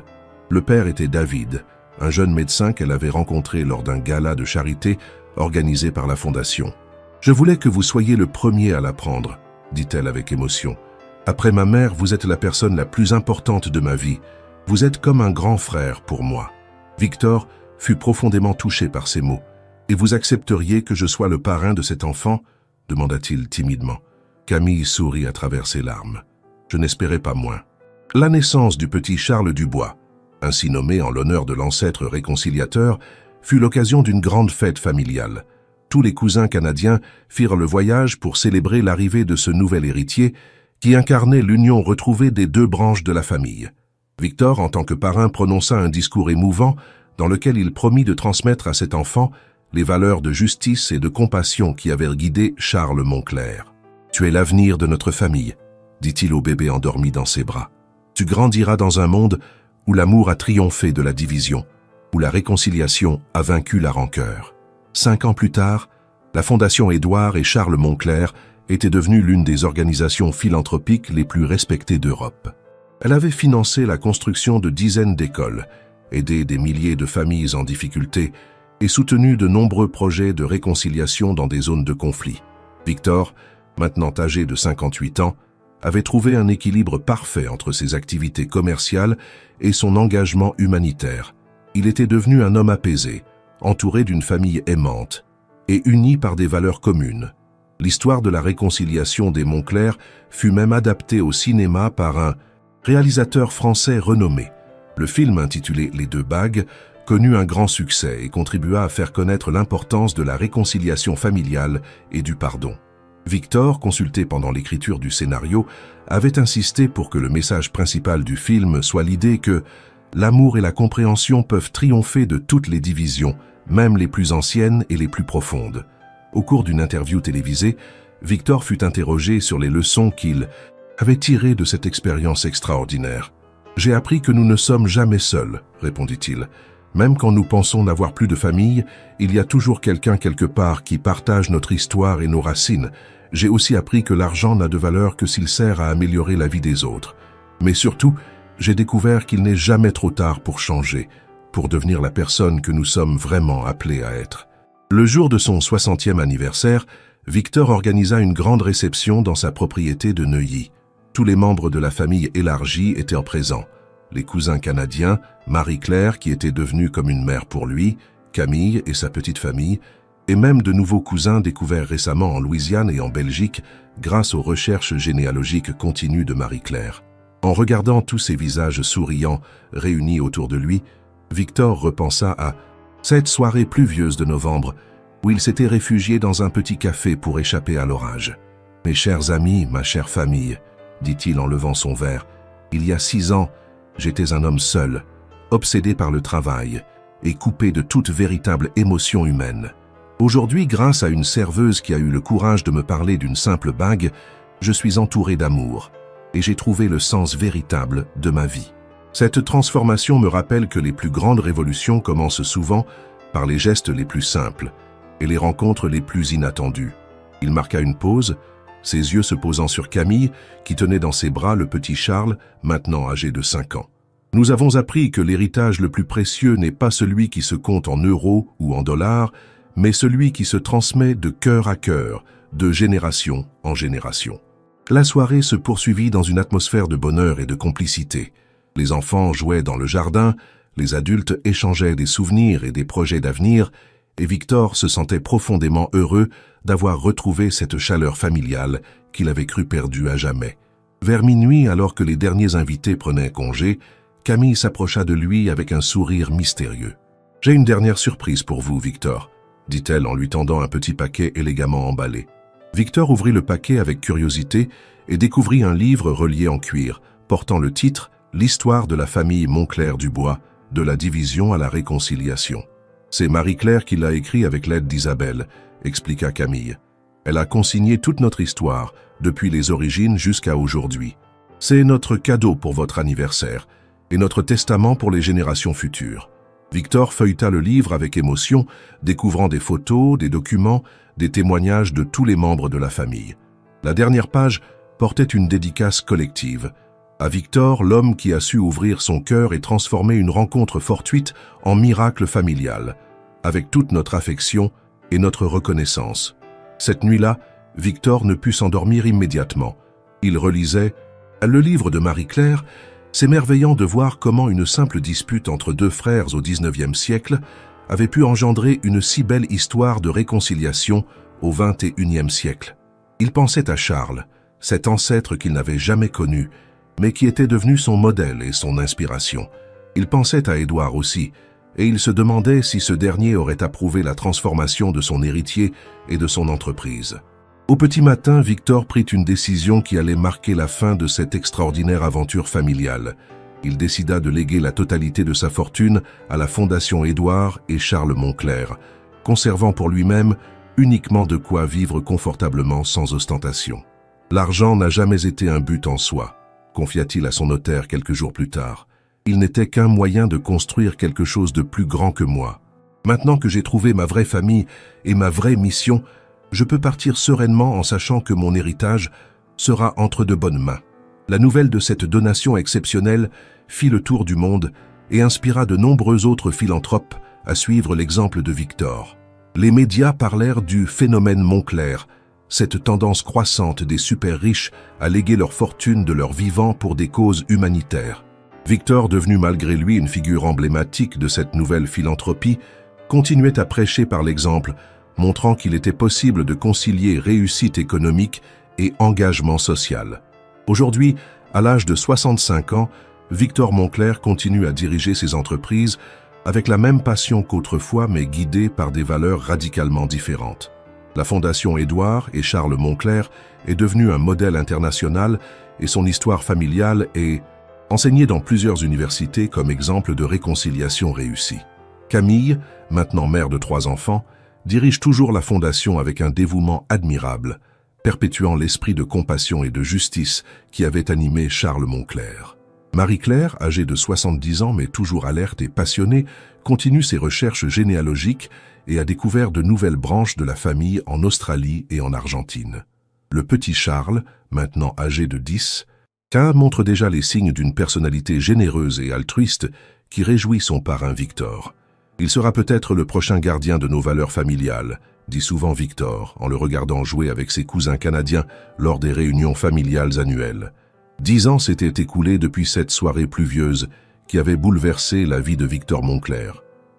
Le père était David, un jeune médecin qu'elle avait rencontré lors d'un gala de charité organisé par la Fondation. « Je voulais que vous soyez le premier à l'apprendre, » dit-elle avec émotion. « Après ma mère, vous êtes la personne la plus importante de ma vie. Vous êtes comme un grand frère pour moi. » Victor fut profondément touché par ces mots. « Et vous accepteriez que je sois le parrain de cet enfant ?» demanda-t-il timidement. Camille sourit à travers ses larmes. « Je n'espérais pas moins. » La naissance du petit Charles Dubois, ainsi nommé en l'honneur de l'ancêtre réconciliateur, fut l'occasion d'une grande fête familiale. Tous les cousins canadiens firent le voyage pour célébrer l'arrivée de ce nouvel héritier qui incarnait l'union retrouvée des 2 branches de la famille. Victor, en tant que parrain, prononça un discours émouvant dans lequel il promit de transmettre à cet enfant les valeurs de justice et de compassion qui avaient guidé Charles Moncler. « Tu es l'avenir de notre famille », dit-il au bébé endormi dans ses bras. « Tu grandiras dans un monde où l'amour a triomphé de la division, où la réconciliation a vaincu la rancœur. » 5 ans plus tard, la Fondation Édouard et Charles Moncler était devenue l'une des organisations philanthropiques les plus respectées d'Europe. Elle avait financé la construction de dizaines d'écoles, aidé des milliers de familles en difficulté et soutenu de nombreux projets de réconciliation dans des zones de conflit. Victor, maintenant âgé de 58 ans, avait trouvé un équilibre parfait entre ses activités commerciales et son engagement humanitaire. Il était devenu un homme apaisé, entouré d'une famille aimante et uni par des valeurs communes. L'histoire de la réconciliation des Moncler fut même adaptée au cinéma par un réalisateur français renommé. Le film intitulé « Les 2 bagues » connut un grand succès et contribua à faire connaître l'importance de la réconciliation familiale et du pardon. Victor, consulté pendant l'écriture du scénario, avait insisté pour que le message principal du film soit l'idée que l'amour et la compréhension peuvent triompher de toutes les divisions, même les plus anciennes et les plus profondes. Au cours d'une interview télévisée, Victor fut interrogé sur les leçons qu'il avait tirées de cette expérience extraordinaire. « J'ai appris que nous ne sommes jamais seuls », répondit-il. « Même quand nous pensons n'avoir plus de famille, il y a toujours quelqu'un quelque part qui partage notre histoire et nos racines. J'ai aussi appris que l'argent n'a de valeur que s'il sert à améliorer la vie des autres. Mais surtout, j'ai découvert qu'il n'est jamais trop tard pour changer, pour devenir la personne que nous sommes vraiment appelés à être. » Le jour de son 60e anniversaire, Victor organisa une grande réception dans sa propriété de Neuilly. Tous les membres de la famille élargie étaient présents. Les cousins canadiens, Marie-Claire qui était devenue comme une mère pour lui, Camille et sa petite famille, et même de nouveaux cousins découverts récemment en Louisiane et en Belgique grâce aux recherches généalogiques continues de Marie-Claire. En regardant tous ces visages souriants réunis autour de lui, Victor repensa à cette soirée pluvieuse de novembre où il s'était réfugié dans un petit café pour échapper à l'orage. « Mes chers amis, ma chère famille », dit-il en levant son verre, « il y a 6 ans, j'étais un homme seul, obsédé par le travail et coupé de toute véritable émotion humaine. Aujourd'hui, grâce à une serveuse qui a eu le courage de me parler d'une simple bague, je suis entouré d'amour et j'ai trouvé le sens véritable de ma vie. Cette transformation me rappelle que les plus grandes révolutions commencent souvent par les gestes les plus simples et les rencontres les plus inattendues. Il marqua une pause, ses yeux se posant sur Camille, qui tenait dans ses bras le petit Charles, maintenant âgé de 5 ans. Nous avons appris que l'héritage le plus précieux n'est pas celui qui se compte en euros ou en dollars, mais celui qui se transmet de cœur à cœur, de génération en génération. La soirée se poursuivit dans une atmosphère de bonheur et de complicité. Les enfants jouaient dans le jardin, les adultes échangeaient des souvenirs et des projets d'avenir, et Victor se sentait profondément heureux d'avoir retrouvé cette chaleur familiale qu'il avait cru perdue à jamais. Vers minuit, alors que les derniers invités prenaient congé, Camille s'approcha de lui avec un sourire mystérieux. « J'ai une dernière surprise pour vous, Victor », dit-elle en lui tendant un petit paquet élégamment emballé. Victor ouvrit le paquet avec curiosité et découvrit un livre relié en cuir, portant le titre « L'histoire de la famille Moncler-Dubois, de la division à la réconciliation ». C'est Marie-Claire qui l'a écrit avec l'aide d'Isabelle, expliqua Camille. Elle a consigné toute notre histoire, depuis les origines jusqu'à aujourd'hui. C'est notre cadeau pour votre anniversaire et notre testament pour les générations futures. Victor feuilleta le livre avec émotion, découvrant des photos, des documents, des témoignages de tous les membres de la famille. La dernière page portait une dédicace collective. À Victor, l'homme qui a su ouvrir son cœur et transformer une rencontre fortuite en miracle familial, avec toute notre affection et notre reconnaissance. Cette nuit-là, Victor ne put s'endormir immédiatement. Il relisait le livre de Marie-Claire, s'émerveillant de voir comment une simple dispute entre deux frères au XIXe siècle avait pu engendrer une si belle histoire de réconciliation au XXIe siècle. Il pensait à Charles, cet ancêtre qu'il n'avait jamais connu, mais qui était devenu son modèle et son inspiration. Il pensait à Édouard aussi, et il se demandait si ce dernier aurait approuvé la transformation de son héritier et de son entreprise. Au petit matin, Victor prit une décision qui allait marquer la fin de cette extraordinaire aventure familiale. Il décida de léguer la totalité de sa fortune à la Fondation Édouard et Charles Moncler, conservant pour lui-même uniquement de quoi vivre confortablement sans ostentation. L'argent n'a jamais été un but en soi, confia-t-il à son notaire quelques jours plus tard. Il n'était qu'un moyen de construire quelque chose de plus grand que moi. Maintenant que j'ai trouvé ma vraie famille et ma vraie mission, je peux partir sereinement en sachant que mon héritage sera entre de bonnes mains. La nouvelle de cette donation exceptionnelle fit le tour du monde et inspira de nombreux autres philanthropes à suivre l'exemple de Victor. Les médias parlèrent du phénomène Moncler, cette tendance croissante des super riches à léguer leur fortune de leur vivant pour des causes humanitaires. Victor, devenu malgré lui une figure emblématique de cette nouvelle philanthropie, continuait à prêcher par l'exemple, montrant qu'il était possible de concilier réussite économique et engagement social. Aujourd'hui, à l'âge de 65 ans, Victor Moncler continue à diriger ses entreprises avec la même passion qu'autrefois, mais guidé par des valeurs radicalement différentes. La Fondation Édouard et Charles Moncler est devenue un modèle international et son histoire familiale est enseignée dans plusieurs universités comme exemple de réconciliation réussie. Camille, maintenant mère de 3 enfants, dirige toujours la Fondation avec un dévouement admirable, perpétuant l'esprit de compassion et de justice qui avait animé Charles Moncler. Marie-Claire, âgée de 70 ans mais toujours alerte et passionnée, continue ses recherches généalogiques et a découvert de nouvelles branches de la famille en Australie et en Argentine. Le petit Charles, maintenant âgé de 10, montre déjà les signes d'une personnalité généreuse et altruiste qui réjouit son parrain Victor. Il sera peut-être le prochain gardien de nos valeurs familiales, dit souvent Victor, en le regardant jouer avec ses cousins canadiens lors des réunions familiales annuelles. 10 ans s'étaient écoulés depuis cette soirée pluvieuse qui avait bouleversé la vie de Victor Moncler.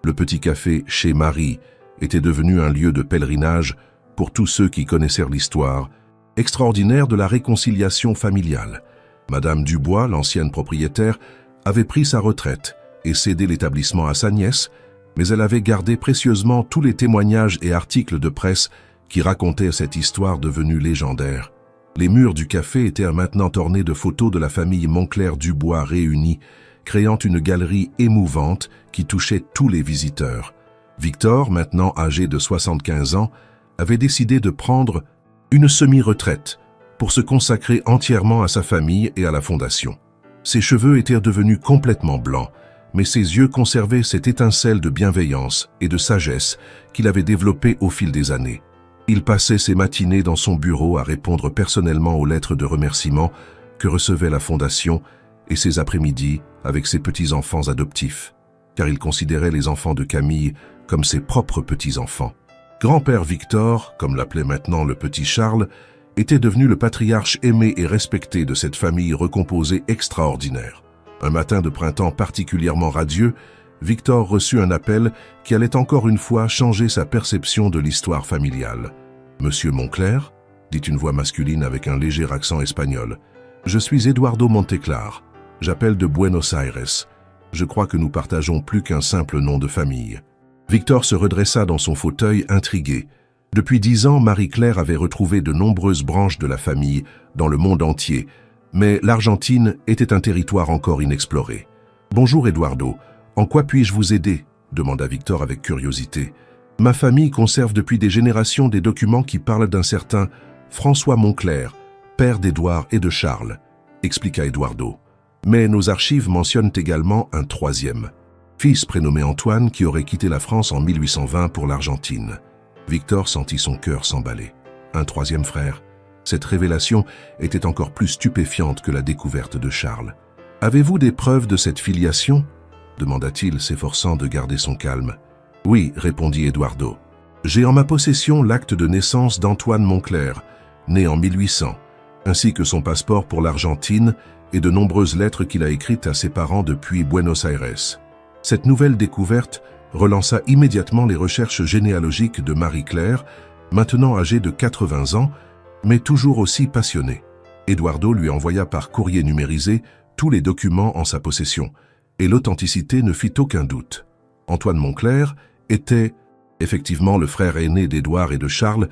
Le petit café chez Marie était devenu un lieu de pèlerinage pour tous ceux qui connaissèrent l'histoire extraordinaire de la réconciliation familiale. Madame Dubois, l'ancienne propriétaire, avait pris sa retraite et cédé l'établissement à sa nièce, mais elle avait gardé précieusement tous les témoignages et articles de presse qui racontaient cette histoire devenue légendaire. Les murs du café étaient maintenant ornés de photos de la famille Moncler-Dubois réunie, créant une galerie émouvante qui touchait tous les visiteurs. Victor, maintenant âgé de 75 ans, avait décidé de prendre une semi-retraite pour se consacrer entièrement à sa famille et à la fondation. Ses cheveux étaient devenus complètement blancs, mais ses yeux conservaient cette étincelle de bienveillance et de sagesse qu'il avait développée au fil des années. Il passait ses matinées dans son bureau à répondre personnellement aux lettres de remerciement que recevait la fondation et ses après-midi avec ses petits-enfants adoptifs, car il considérait les enfants de Camille comme ses propres petits-enfants. Grand-père Victor, comme l'appelait maintenant le petit Charles, était devenu le patriarche aimé et respecté de cette famille recomposée extraordinaire. Un matin de printemps particulièrement radieux, Victor reçut un appel qui allait encore une fois changer sa perception de l'histoire familiale. « Monsieur Moncler ?» dit une voix masculine avec un léger accent espagnol. « Je suis Eduardo Monteclar. J'appelle de Buenos Aires. Je crois que nous partageons plus qu'un simple nom de famille. » Victor se redressa dans son fauteuil, intrigué. Depuis 10 ans, Marie-Claire avait retrouvé de nombreuses branches de la famille dans le monde entier, mais l'Argentine était un territoire encore inexploré. « Bonjour Eduardo, en quoi puis-je vous aider ?» demanda Victor avec curiosité. « Ma famille conserve depuis des générations des documents qui parlent d'un certain François Moncler, père d'Édouard et de Charles, » expliqua Eduardo. « Mais nos archives mentionnent également un troisième, fils prénommé Antoine qui aurait quitté la France en 1820 pour l'Argentine. » Victor sentit son cœur s'emballer. Un troisième frère. Cette révélation était encore plus stupéfiante que la découverte de Charles. « Avez-vous des preuves de cette filiation ?» demanda-t-il, s'efforçant de garder son calme. « Oui, répondit Eduardo. J'ai en ma possession l'acte de naissance d'Antoine Moncler, né en 1800, ainsi que son passeport pour l'Argentine et de nombreuses lettres qu'il a écrites à ses parents depuis Buenos Aires. » Cette nouvelle découverte relança immédiatement les recherches généalogiques de Marie-Claire, maintenant âgée de 80 ans, mais toujours aussi passionnée. Eduardo lui envoya par courrier numérisé tous les documents en sa possession, et l'authenticité ne fit aucun doute. Antoine Moncler était effectivement le frère aîné d'Édouard et de Charles,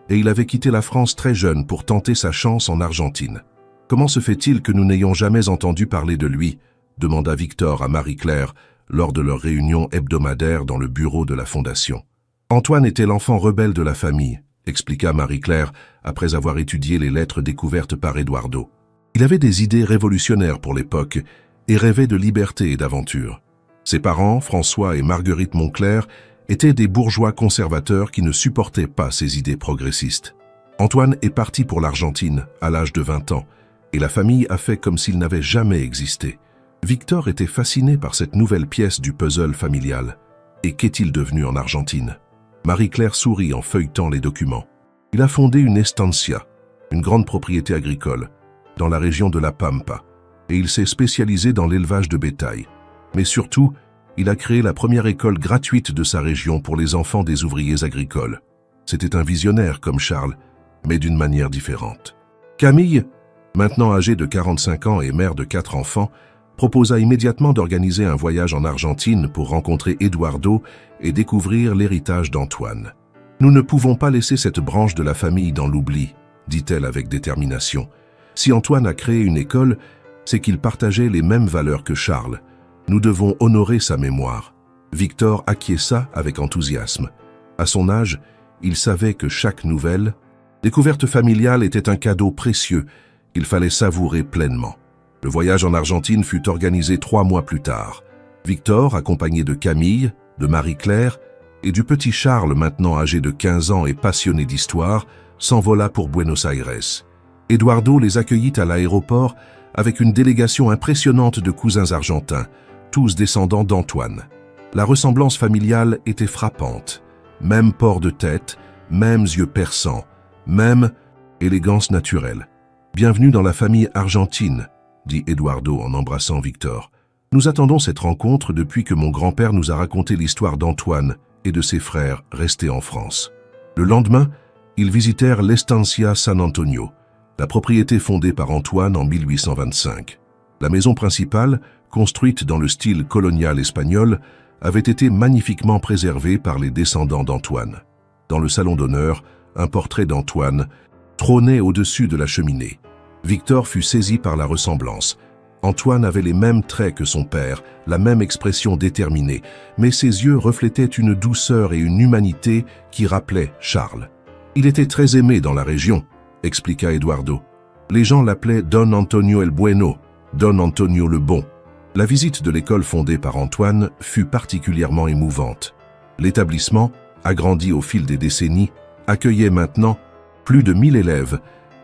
et il avait quitté la France très jeune pour tenter sa chance en Argentine. « Comment se fait-il que nous n'ayons jamais entendu parler de lui ?» demanda Victor à Marie-Claire, lors de leur réunion hebdomadaire dans le bureau de la Fondation. Antoine était l'enfant rebelle de la famille, expliqua Marie-Claire après avoir étudié les lettres découvertes par Eduardo. Il avait des idées révolutionnaires pour l'époque et rêvait de liberté et d'aventure. Ses parents, François et Marguerite Moncler, étaient des bourgeois conservateurs qui ne supportaient pas ces idées progressistes. Antoine est parti pour l'Argentine à l'âge de 20 ans et la famille a fait comme s'il n'avait jamais existé. Victor était fasciné par cette nouvelle pièce du puzzle familial. Et qu'est-il devenu en Argentine? Marie-Claire sourit en feuilletant les documents. Il a fondé une estancia, une grande propriété agricole, dans la région de La Pampa, et il s'est spécialisé dans l'élevage de bétail. Mais surtout, il a créé la première école gratuite de sa région pour les enfants des ouvriers agricoles. C'était un visionnaire comme Charles, mais d'une manière différente. Camille, maintenant âgée de 45 ans et mère de 4 enfants, proposa immédiatement d'organiser un voyage en Argentine pour rencontrer Eduardo et découvrir l'héritage d'Antoine. « Nous ne pouvons pas laisser cette branche de la famille dans l'oubli, » dit-elle avec détermination. « Si Antoine a créé une école, c'est qu'il partageait les mêmes valeurs que Charles. Nous devons honorer sa mémoire. » Victor acquiesça avec enthousiasme. À son âge, il savait que chaque nouvelle découverte familiale était un cadeau précieux qu'il fallait savourer pleinement. Le voyage en Argentine fut organisé 3 mois plus tard. Victor, accompagné de Camille, de Marie-Claire et du petit Charles, maintenant âgé de 15 ans et passionné d'histoire, s'envola pour Buenos Aires. Eduardo les accueillit à l'aéroport avec une délégation impressionnante de cousins argentins, tous descendants d'Antoine. La ressemblance familiale était frappante. Même port de tête, mêmes yeux perçants, même élégance naturelle. « Bienvenue dans la famille argentine », dit Eduardo en embrassant Victor. « Nous attendons cette rencontre depuis que mon grand-père nous a raconté l'histoire d'Antoine et de ses frères restés en France. » Le lendemain, ils visitèrent l'Estancia San Antonio, la propriété fondée par Antoine en 1825. La maison principale, construite dans le style colonial espagnol, avait été magnifiquement préservée par les descendants d'Antoine. Dans le salon d'honneur, un portrait d'Antoine trônait au-dessus de la cheminée. Victor fut saisi par la ressemblance, Antoine avait les mêmes traits que son père, la même expression déterminée, mais ses yeux reflétaient une douceur et une humanité qui rappelaient Charles. Il était très aimé dans la région, expliqua Eduardo. Les gens l'appelaient Don Antonio el Bueno, Don Antonio le Bon. La visite de l'école fondée par Antoine fut particulièrement émouvante. L'établissement, agrandi au fil des décennies, accueillait maintenant plus de 1000 élèves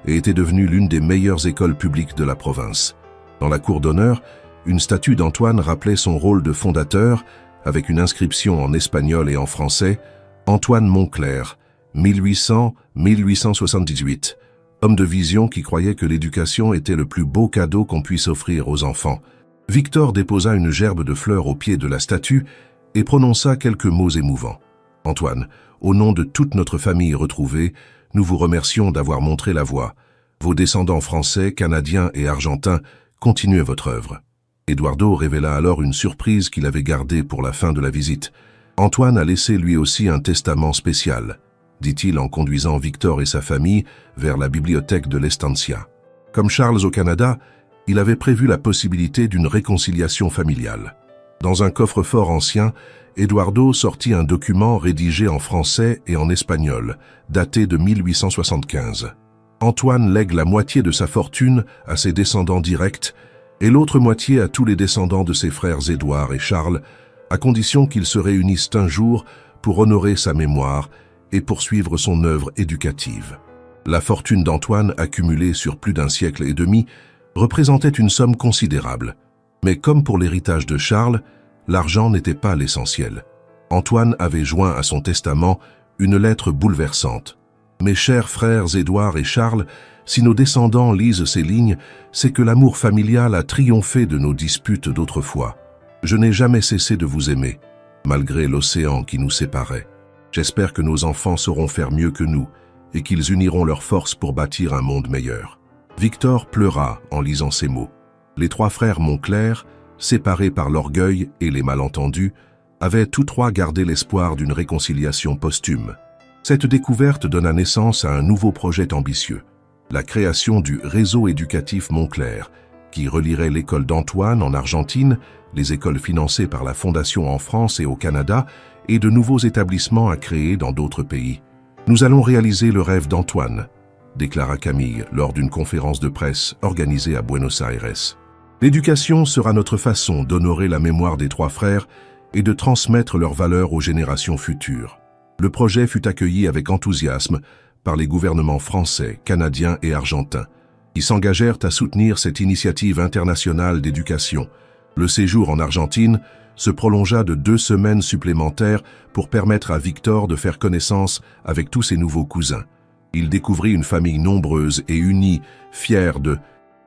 et était devenu l'une des meilleures écoles publiques de la province. Dans la cour d'honneur, une statue d'Antoine rappelait son rôle de fondateur avec une inscription en espagnol et en français « Antoine Monclerc, 1800-1878 », homme de vision qui croyait que l'éducation était le plus beau cadeau qu'on puisse offrir aux enfants. Victor déposa une gerbe de fleurs au pied de la statue et prononça quelques mots émouvants. « Antoine, au nom de toute notre famille retrouvée, nous vous remercions d'avoir montré la voie. Vos descendants français, canadiens et argentins continuez votre œuvre. » Eduardo révéla alors une surprise qu'il avait gardée pour la fin de la visite. Antoine a laissé lui aussi un testament spécial, dit-il en conduisant Victor et sa famille vers la bibliothèque de l'Estancia. Comme Charles au Canada, il avait prévu la possibilité d'une réconciliation familiale. Dans un coffre-fort ancien, Eduardo sortit un document rédigé en français et en espagnol, daté de 1875. Antoine lègue la moitié de sa fortune à ses descendants directs et l'autre moitié à tous les descendants de ses frères Édouard et Charles, à condition qu'ils se réunissent un jour pour honorer sa mémoire et poursuivre son œuvre éducative. La fortune d'Antoine, accumulée sur plus d'un siècle et demi, représentait une somme considérable. Mais comme pour l'héritage de Charles, l'argent n'était pas l'essentiel. Antoine avait joint à son testament une lettre bouleversante. « Mes chers frères Édouard et Charles, si nos descendants lisent ces lignes, c'est que l'amour familial a triomphé de nos disputes d'autrefois. Je n'ai jamais cessé de vous aimer, malgré l'océan qui nous séparait. J'espère que nos enfants sauront faire mieux que nous et qu'ils uniront leurs forces pour bâtir un monde meilleur. » Victor pleura en lisant ces mots. Les trois frères Monclerc, séparés par l'orgueil et les malentendus, avaient tous trois gardé l'espoir d'une réconciliation posthume. Cette découverte donna naissance à un nouveau projet ambitieux, la création du réseau éducatif Monclerc, qui relierait l'école d'Antoine en Argentine, les écoles financées par la Fondation en France et au Canada, et de nouveaux établissements à créer dans d'autres pays. « Nous allons réaliser le rêve d'Antoine », déclara Camille lors d'une conférence de presse organisée à Buenos Aires. « L'éducation sera notre façon d'honorer la mémoire des trois frères et de transmettre leurs valeurs aux générations futures. » Le projet fut accueilli avec enthousiasme par les gouvernements français, canadiens et argentins, qui s'engagèrent à soutenir cette initiative internationale d'éducation. Le séjour en Argentine se prolongea de 2 semaines supplémentaires pour permettre à Victor de faire connaissance avec tous ses nouveaux cousins. Il découvrit une famille nombreuse et unie, fière de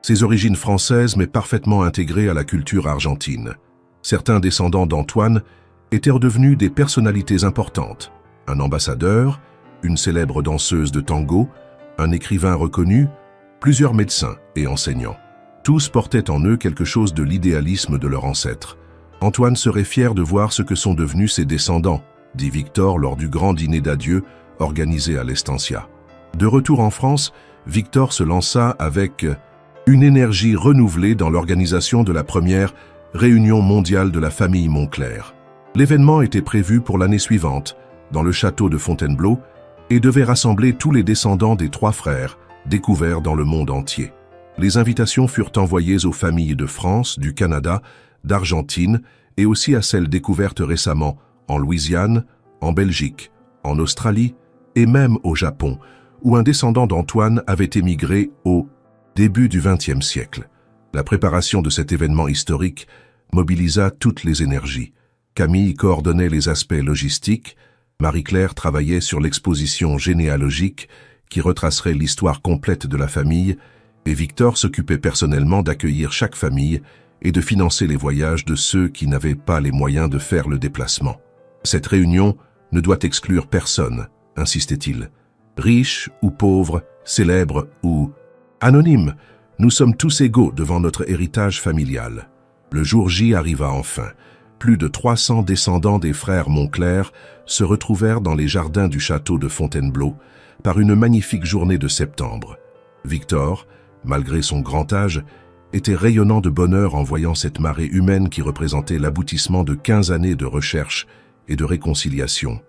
ses origines françaises mais parfaitement intégrée à la culture argentine. Certains descendants d'Antoine étaient devenus des personnalités importantes. Un ambassadeur, une célèbre danseuse de tango, un écrivain reconnu, plusieurs médecins et enseignants. Tous portaient en eux quelque chose de l'idéalisme de leur ancêtre. Antoine serait fier de voir ce que sont devenus ses descendants, dit Victor lors du grand dîner d'adieu organisé à l'Estancia. De retour en France, Victor se lança avec une énergie renouvelée dans l'organisation de la première réunion mondiale de la famille Monclerc. L'événement était prévu pour l'année suivante, dans le château de Fontainebleau, et devait rassembler tous les descendants des trois frères, découverts dans le monde entier. Les invitations furent envoyées aux familles de France, du Canada, d'Argentine, et aussi à celles découvertes récemment en Louisiane, en Belgique, en Australie et même au Japon, où un descendant d'Antoine avait émigré au début du XXe siècle. La préparation de cet événement historique mobilisa toutes les énergies. Camille coordonnait les aspects logistiques, Marie-Claire travaillait sur l'exposition généalogique qui retracerait l'histoire complète de la famille, et Victor s'occupait personnellement d'accueillir chaque famille et de financer les voyages de ceux qui n'avaient pas les moyens de faire le déplacement. Cette réunion ne doit exclure personne, insistait-il. Riche ou pauvre, célèbre ou anonyme, nous sommes tous égaux devant notre héritage familial. Le jour J arriva enfin. Plus de 300 descendants des frères Monclerc se retrouvèrent dans les jardins du château de Fontainebleau par une magnifique journée de septembre. Victor, malgré son grand âge, était rayonnant de bonheur en voyant cette marée humaine qui représentait l'aboutissement de 15 années de recherche et de réconciliation.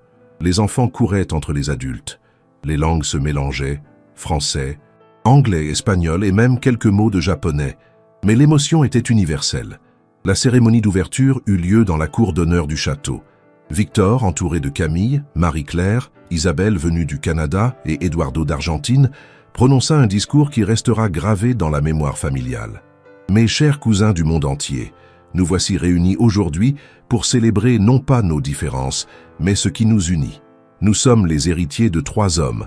Les enfants couraient entre les adultes. Les langues se mélangeaient, français, anglais, espagnol et même quelques mots de japonais. Mais l'émotion était universelle. La cérémonie d'ouverture eut lieu dans la cour d'honneur du château. Victor, entouré de Camille, Marie-Claire, Isabelle venue du Canada et Eduardo d'Argentine, prononça un discours qui restera gravé dans la mémoire familiale. Mes chers cousins du monde entier, nous voici réunis aujourd'hui pour célébrer non pas nos différences, mais ce qui nous unit. Nous sommes les héritiers de 3 hommes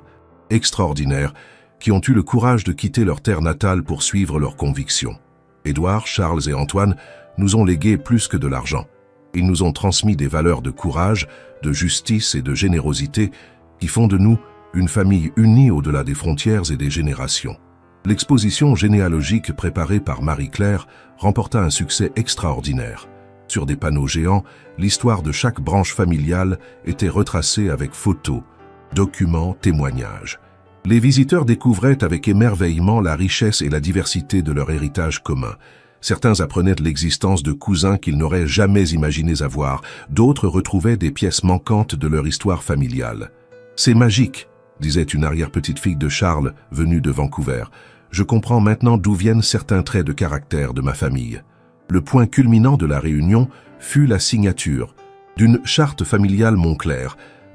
extraordinaires qui ont eu le courage de quitter leur terre natale pour suivre leurs convictions. Édouard, Charles et Antoine nous ont légué plus que de l'argent. Ils nous ont transmis des valeurs de courage, de justice et de générosité qui font de nous une famille unie au-delà des frontières et des générations. L'exposition généalogique préparée par Marie-Claire remporta un succès extraordinaire. Sur des panneaux géants, l'histoire de chaque branche familiale était retracée avec photos, documents, témoignages. Les visiteurs découvraient avec émerveillement la richesse et la diversité de leur héritage commun. Certains apprenaient de l'existence de cousins qu'ils n'auraient jamais imaginé avoir, d'autres retrouvaient des pièces manquantes de leur histoire familiale. « C'est magique », disait une arrière-petite-fille de Charles venue de Vancouver. « Je comprends maintenant d'où viennent certains traits de caractère de ma famille. » Le point culminant de la réunion fut la signature d'une charte familiale Moncler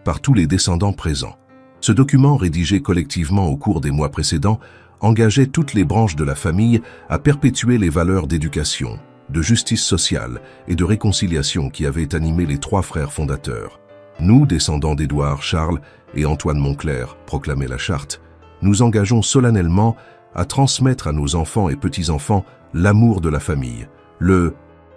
par tous les descendants présents. Ce document, rédigé collectivement au cours des mois précédents, engageait toutes les branches de la famille à perpétuer les valeurs d'éducation, de justice sociale et de réconciliation qui avaient animé les 3 frères fondateurs. Nous, descendants d'Édouard, Charles et Antoine Moncler, proclamait la charte, nous engageons solennellement à transmettre à nos enfants et petits-enfants l'amour de la famille, le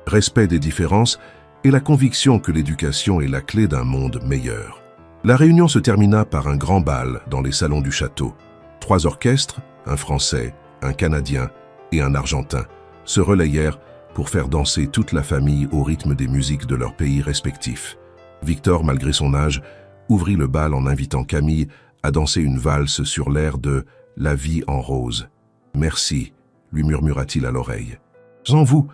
respect des différences et la conviction que l'éducation est la clé d'un monde meilleur. La réunion se termina par un grand bal dans les salons du château. 3 orchestres, un Français, un Canadien et un Argentin, se relayèrent pour faire danser toute la famille au rythme des musiques de leurs pays respectifs. Victor, malgré son âge, ouvrit le bal en invitant Camille à danser une valse sur l'air de « La vie en rose ». « Merci », lui murmura-t-il à l'oreille. « Sans vous,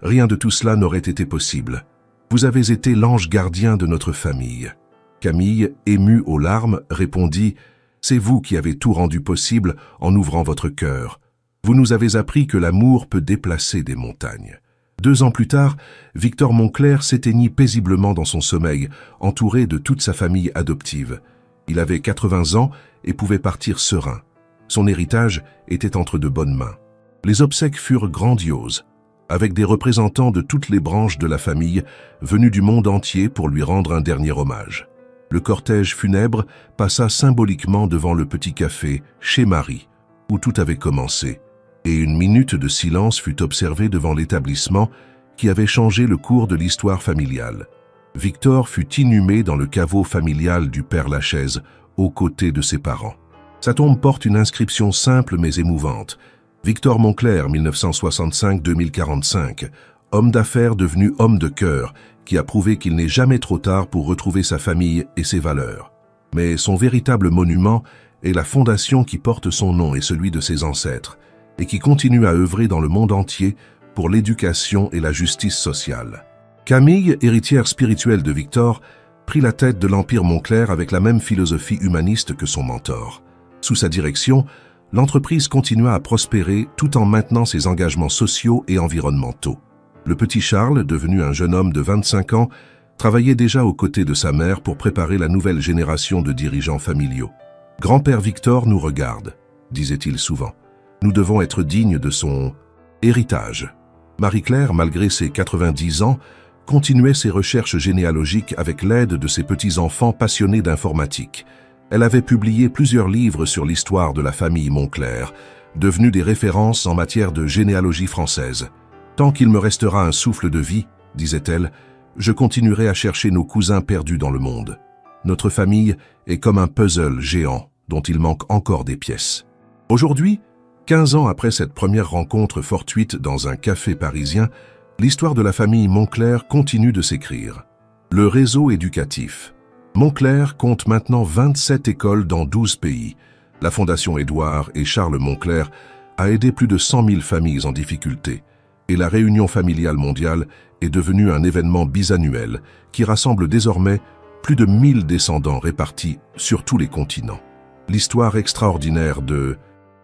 rien de tout cela n'aurait été possible. Vous avez été l'ange gardien de notre famille. » Camille, émue aux larmes, répondit « C'est vous qui avez tout rendu possible en ouvrant votre cœur. Vous nous avez appris que l'amour peut déplacer des montagnes. » 2 ans plus tard, Victor Moncler s'éteignit paisiblement dans son sommeil, entouré de toute sa famille adoptive. Il avait 80 ans et pouvait partir serein. Son héritage était entre de bonnes mains. Les obsèques furent grandioses, avec des représentants de toutes les branches de la famille venus du monde entier pour lui rendre un dernier hommage. Le cortège funèbre passa symboliquement devant le petit café chez Marie, où tout avait commencé, et une minute de silence fut observée devant l'établissement qui avait changé le cours de l'histoire familiale. Victor fut inhumé dans le caveau familial du père Lachaise, aux côtés de ses parents. Sa tombe porte une inscription simple mais émouvante. Victor Moncler, 1965-2045, homme d'affaires devenu homme de cœur, qui a prouvé qu'il n'est jamais trop tard pour retrouver sa famille et ses valeurs. Mais son véritable monument est la fondation qui porte son nom et celui de ses ancêtres, et qui continue à œuvrer dans le monde entier pour l'éducation et la justice sociale. Camille, héritière spirituelle de Victor, prit la tête de l'Empire Moncler avec la même philosophie humaniste que son mentor. Sous sa direction, l'entreprise continua à prospérer tout en maintenant ses engagements sociaux et environnementaux. Le petit Charles, devenu un jeune homme de 25 ans, travaillait déjà aux côtés de sa mère pour préparer la nouvelle génération de dirigeants familiaux. « Grand-père Victor nous regarde », disait-il souvent. « Nous devons être dignes de son héritage. » Marie-Claire, malgré ses 90 ans, continuait ses recherches généalogiques avec l'aide de ses petits-enfants passionnés d'informatique. Elle avait publié plusieurs livres sur l'histoire de la famille Moncler, devenus des références en matière de généalogie française. « Tant qu'il me restera un souffle de vie, disait-elle, je continuerai à chercher nos cousins perdus dans le monde. Notre famille est comme un puzzle géant dont il manque encore des pièces. » Aujourd'hui, 15 ans après cette première rencontre fortuite dans un café parisien, l'histoire de la famille Moncler continue de s'écrire. Le réseau éducatif. Moncler compte maintenant 27 écoles dans 12 pays. La Fondation Édouard et Charles Moncler a aidé plus de 100 000 familles en difficulté, et la réunion familiale mondiale est devenue un événement bisannuel qui rassemble désormais plus de 1000 descendants répartis sur tous les continents. L'histoire extraordinaire de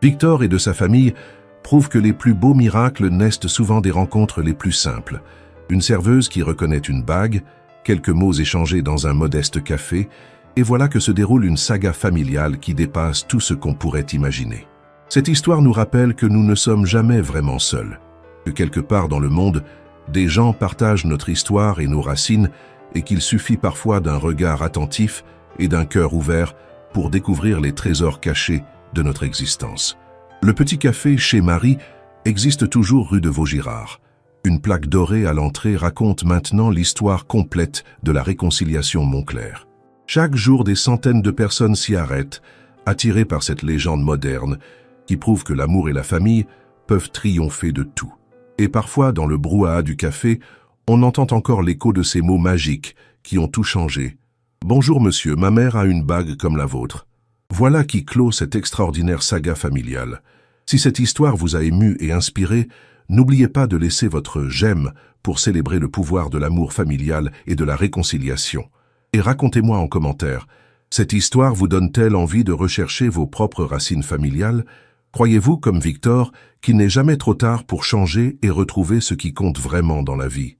Victor et de sa famille prouve que les plus beaux miracles naissent souvent des rencontres les plus simples. Une serveuse qui reconnaît une bague, quelques mots échangés dans un modeste café, et voilà que se déroule une saga familiale qui dépasse tout ce qu'on pourrait imaginer. Cette histoire nous rappelle que nous ne sommes jamais vraiment seuls, que quelque part dans le monde, des gens partagent notre histoire et nos racines, et qu'il suffit parfois d'un regard attentif et d'un cœur ouvert pour découvrir les trésors cachés de notre existence. Le petit café chez Marie existe toujours rue de Vaugirard. Une plaque dorée à l'entrée raconte maintenant l'histoire complète de la réconciliation Montclair. Chaque jour, des centaines de personnes s'y arrêtent, attirées par cette légende moderne qui prouve que l'amour et la famille peuvent triompher de tout. Et parfois, dans le brouhaha du café, on entend encore l'écho de ces mots magiques qui ont tout changé. « Bonjour monsieur, ma mère a une bague comme la vôtre. » Voilà qui clôt cette extraordinaire saga familiale. Si cette histoire vous a ému et inspiré, n'oubliez pas de laisser votre j'aime pour célébrer le pouvoir de l'amour familial et de la réconciliation. Et racontez-moi en commentaire, cette histoire vous donne-t-elle envie de rechercher vos propres racines familiales? Croyez-vous, comme Victor, qu'il n'est jamais trop tard pour changer et retrouver ce qui compte vraiment dans la vie?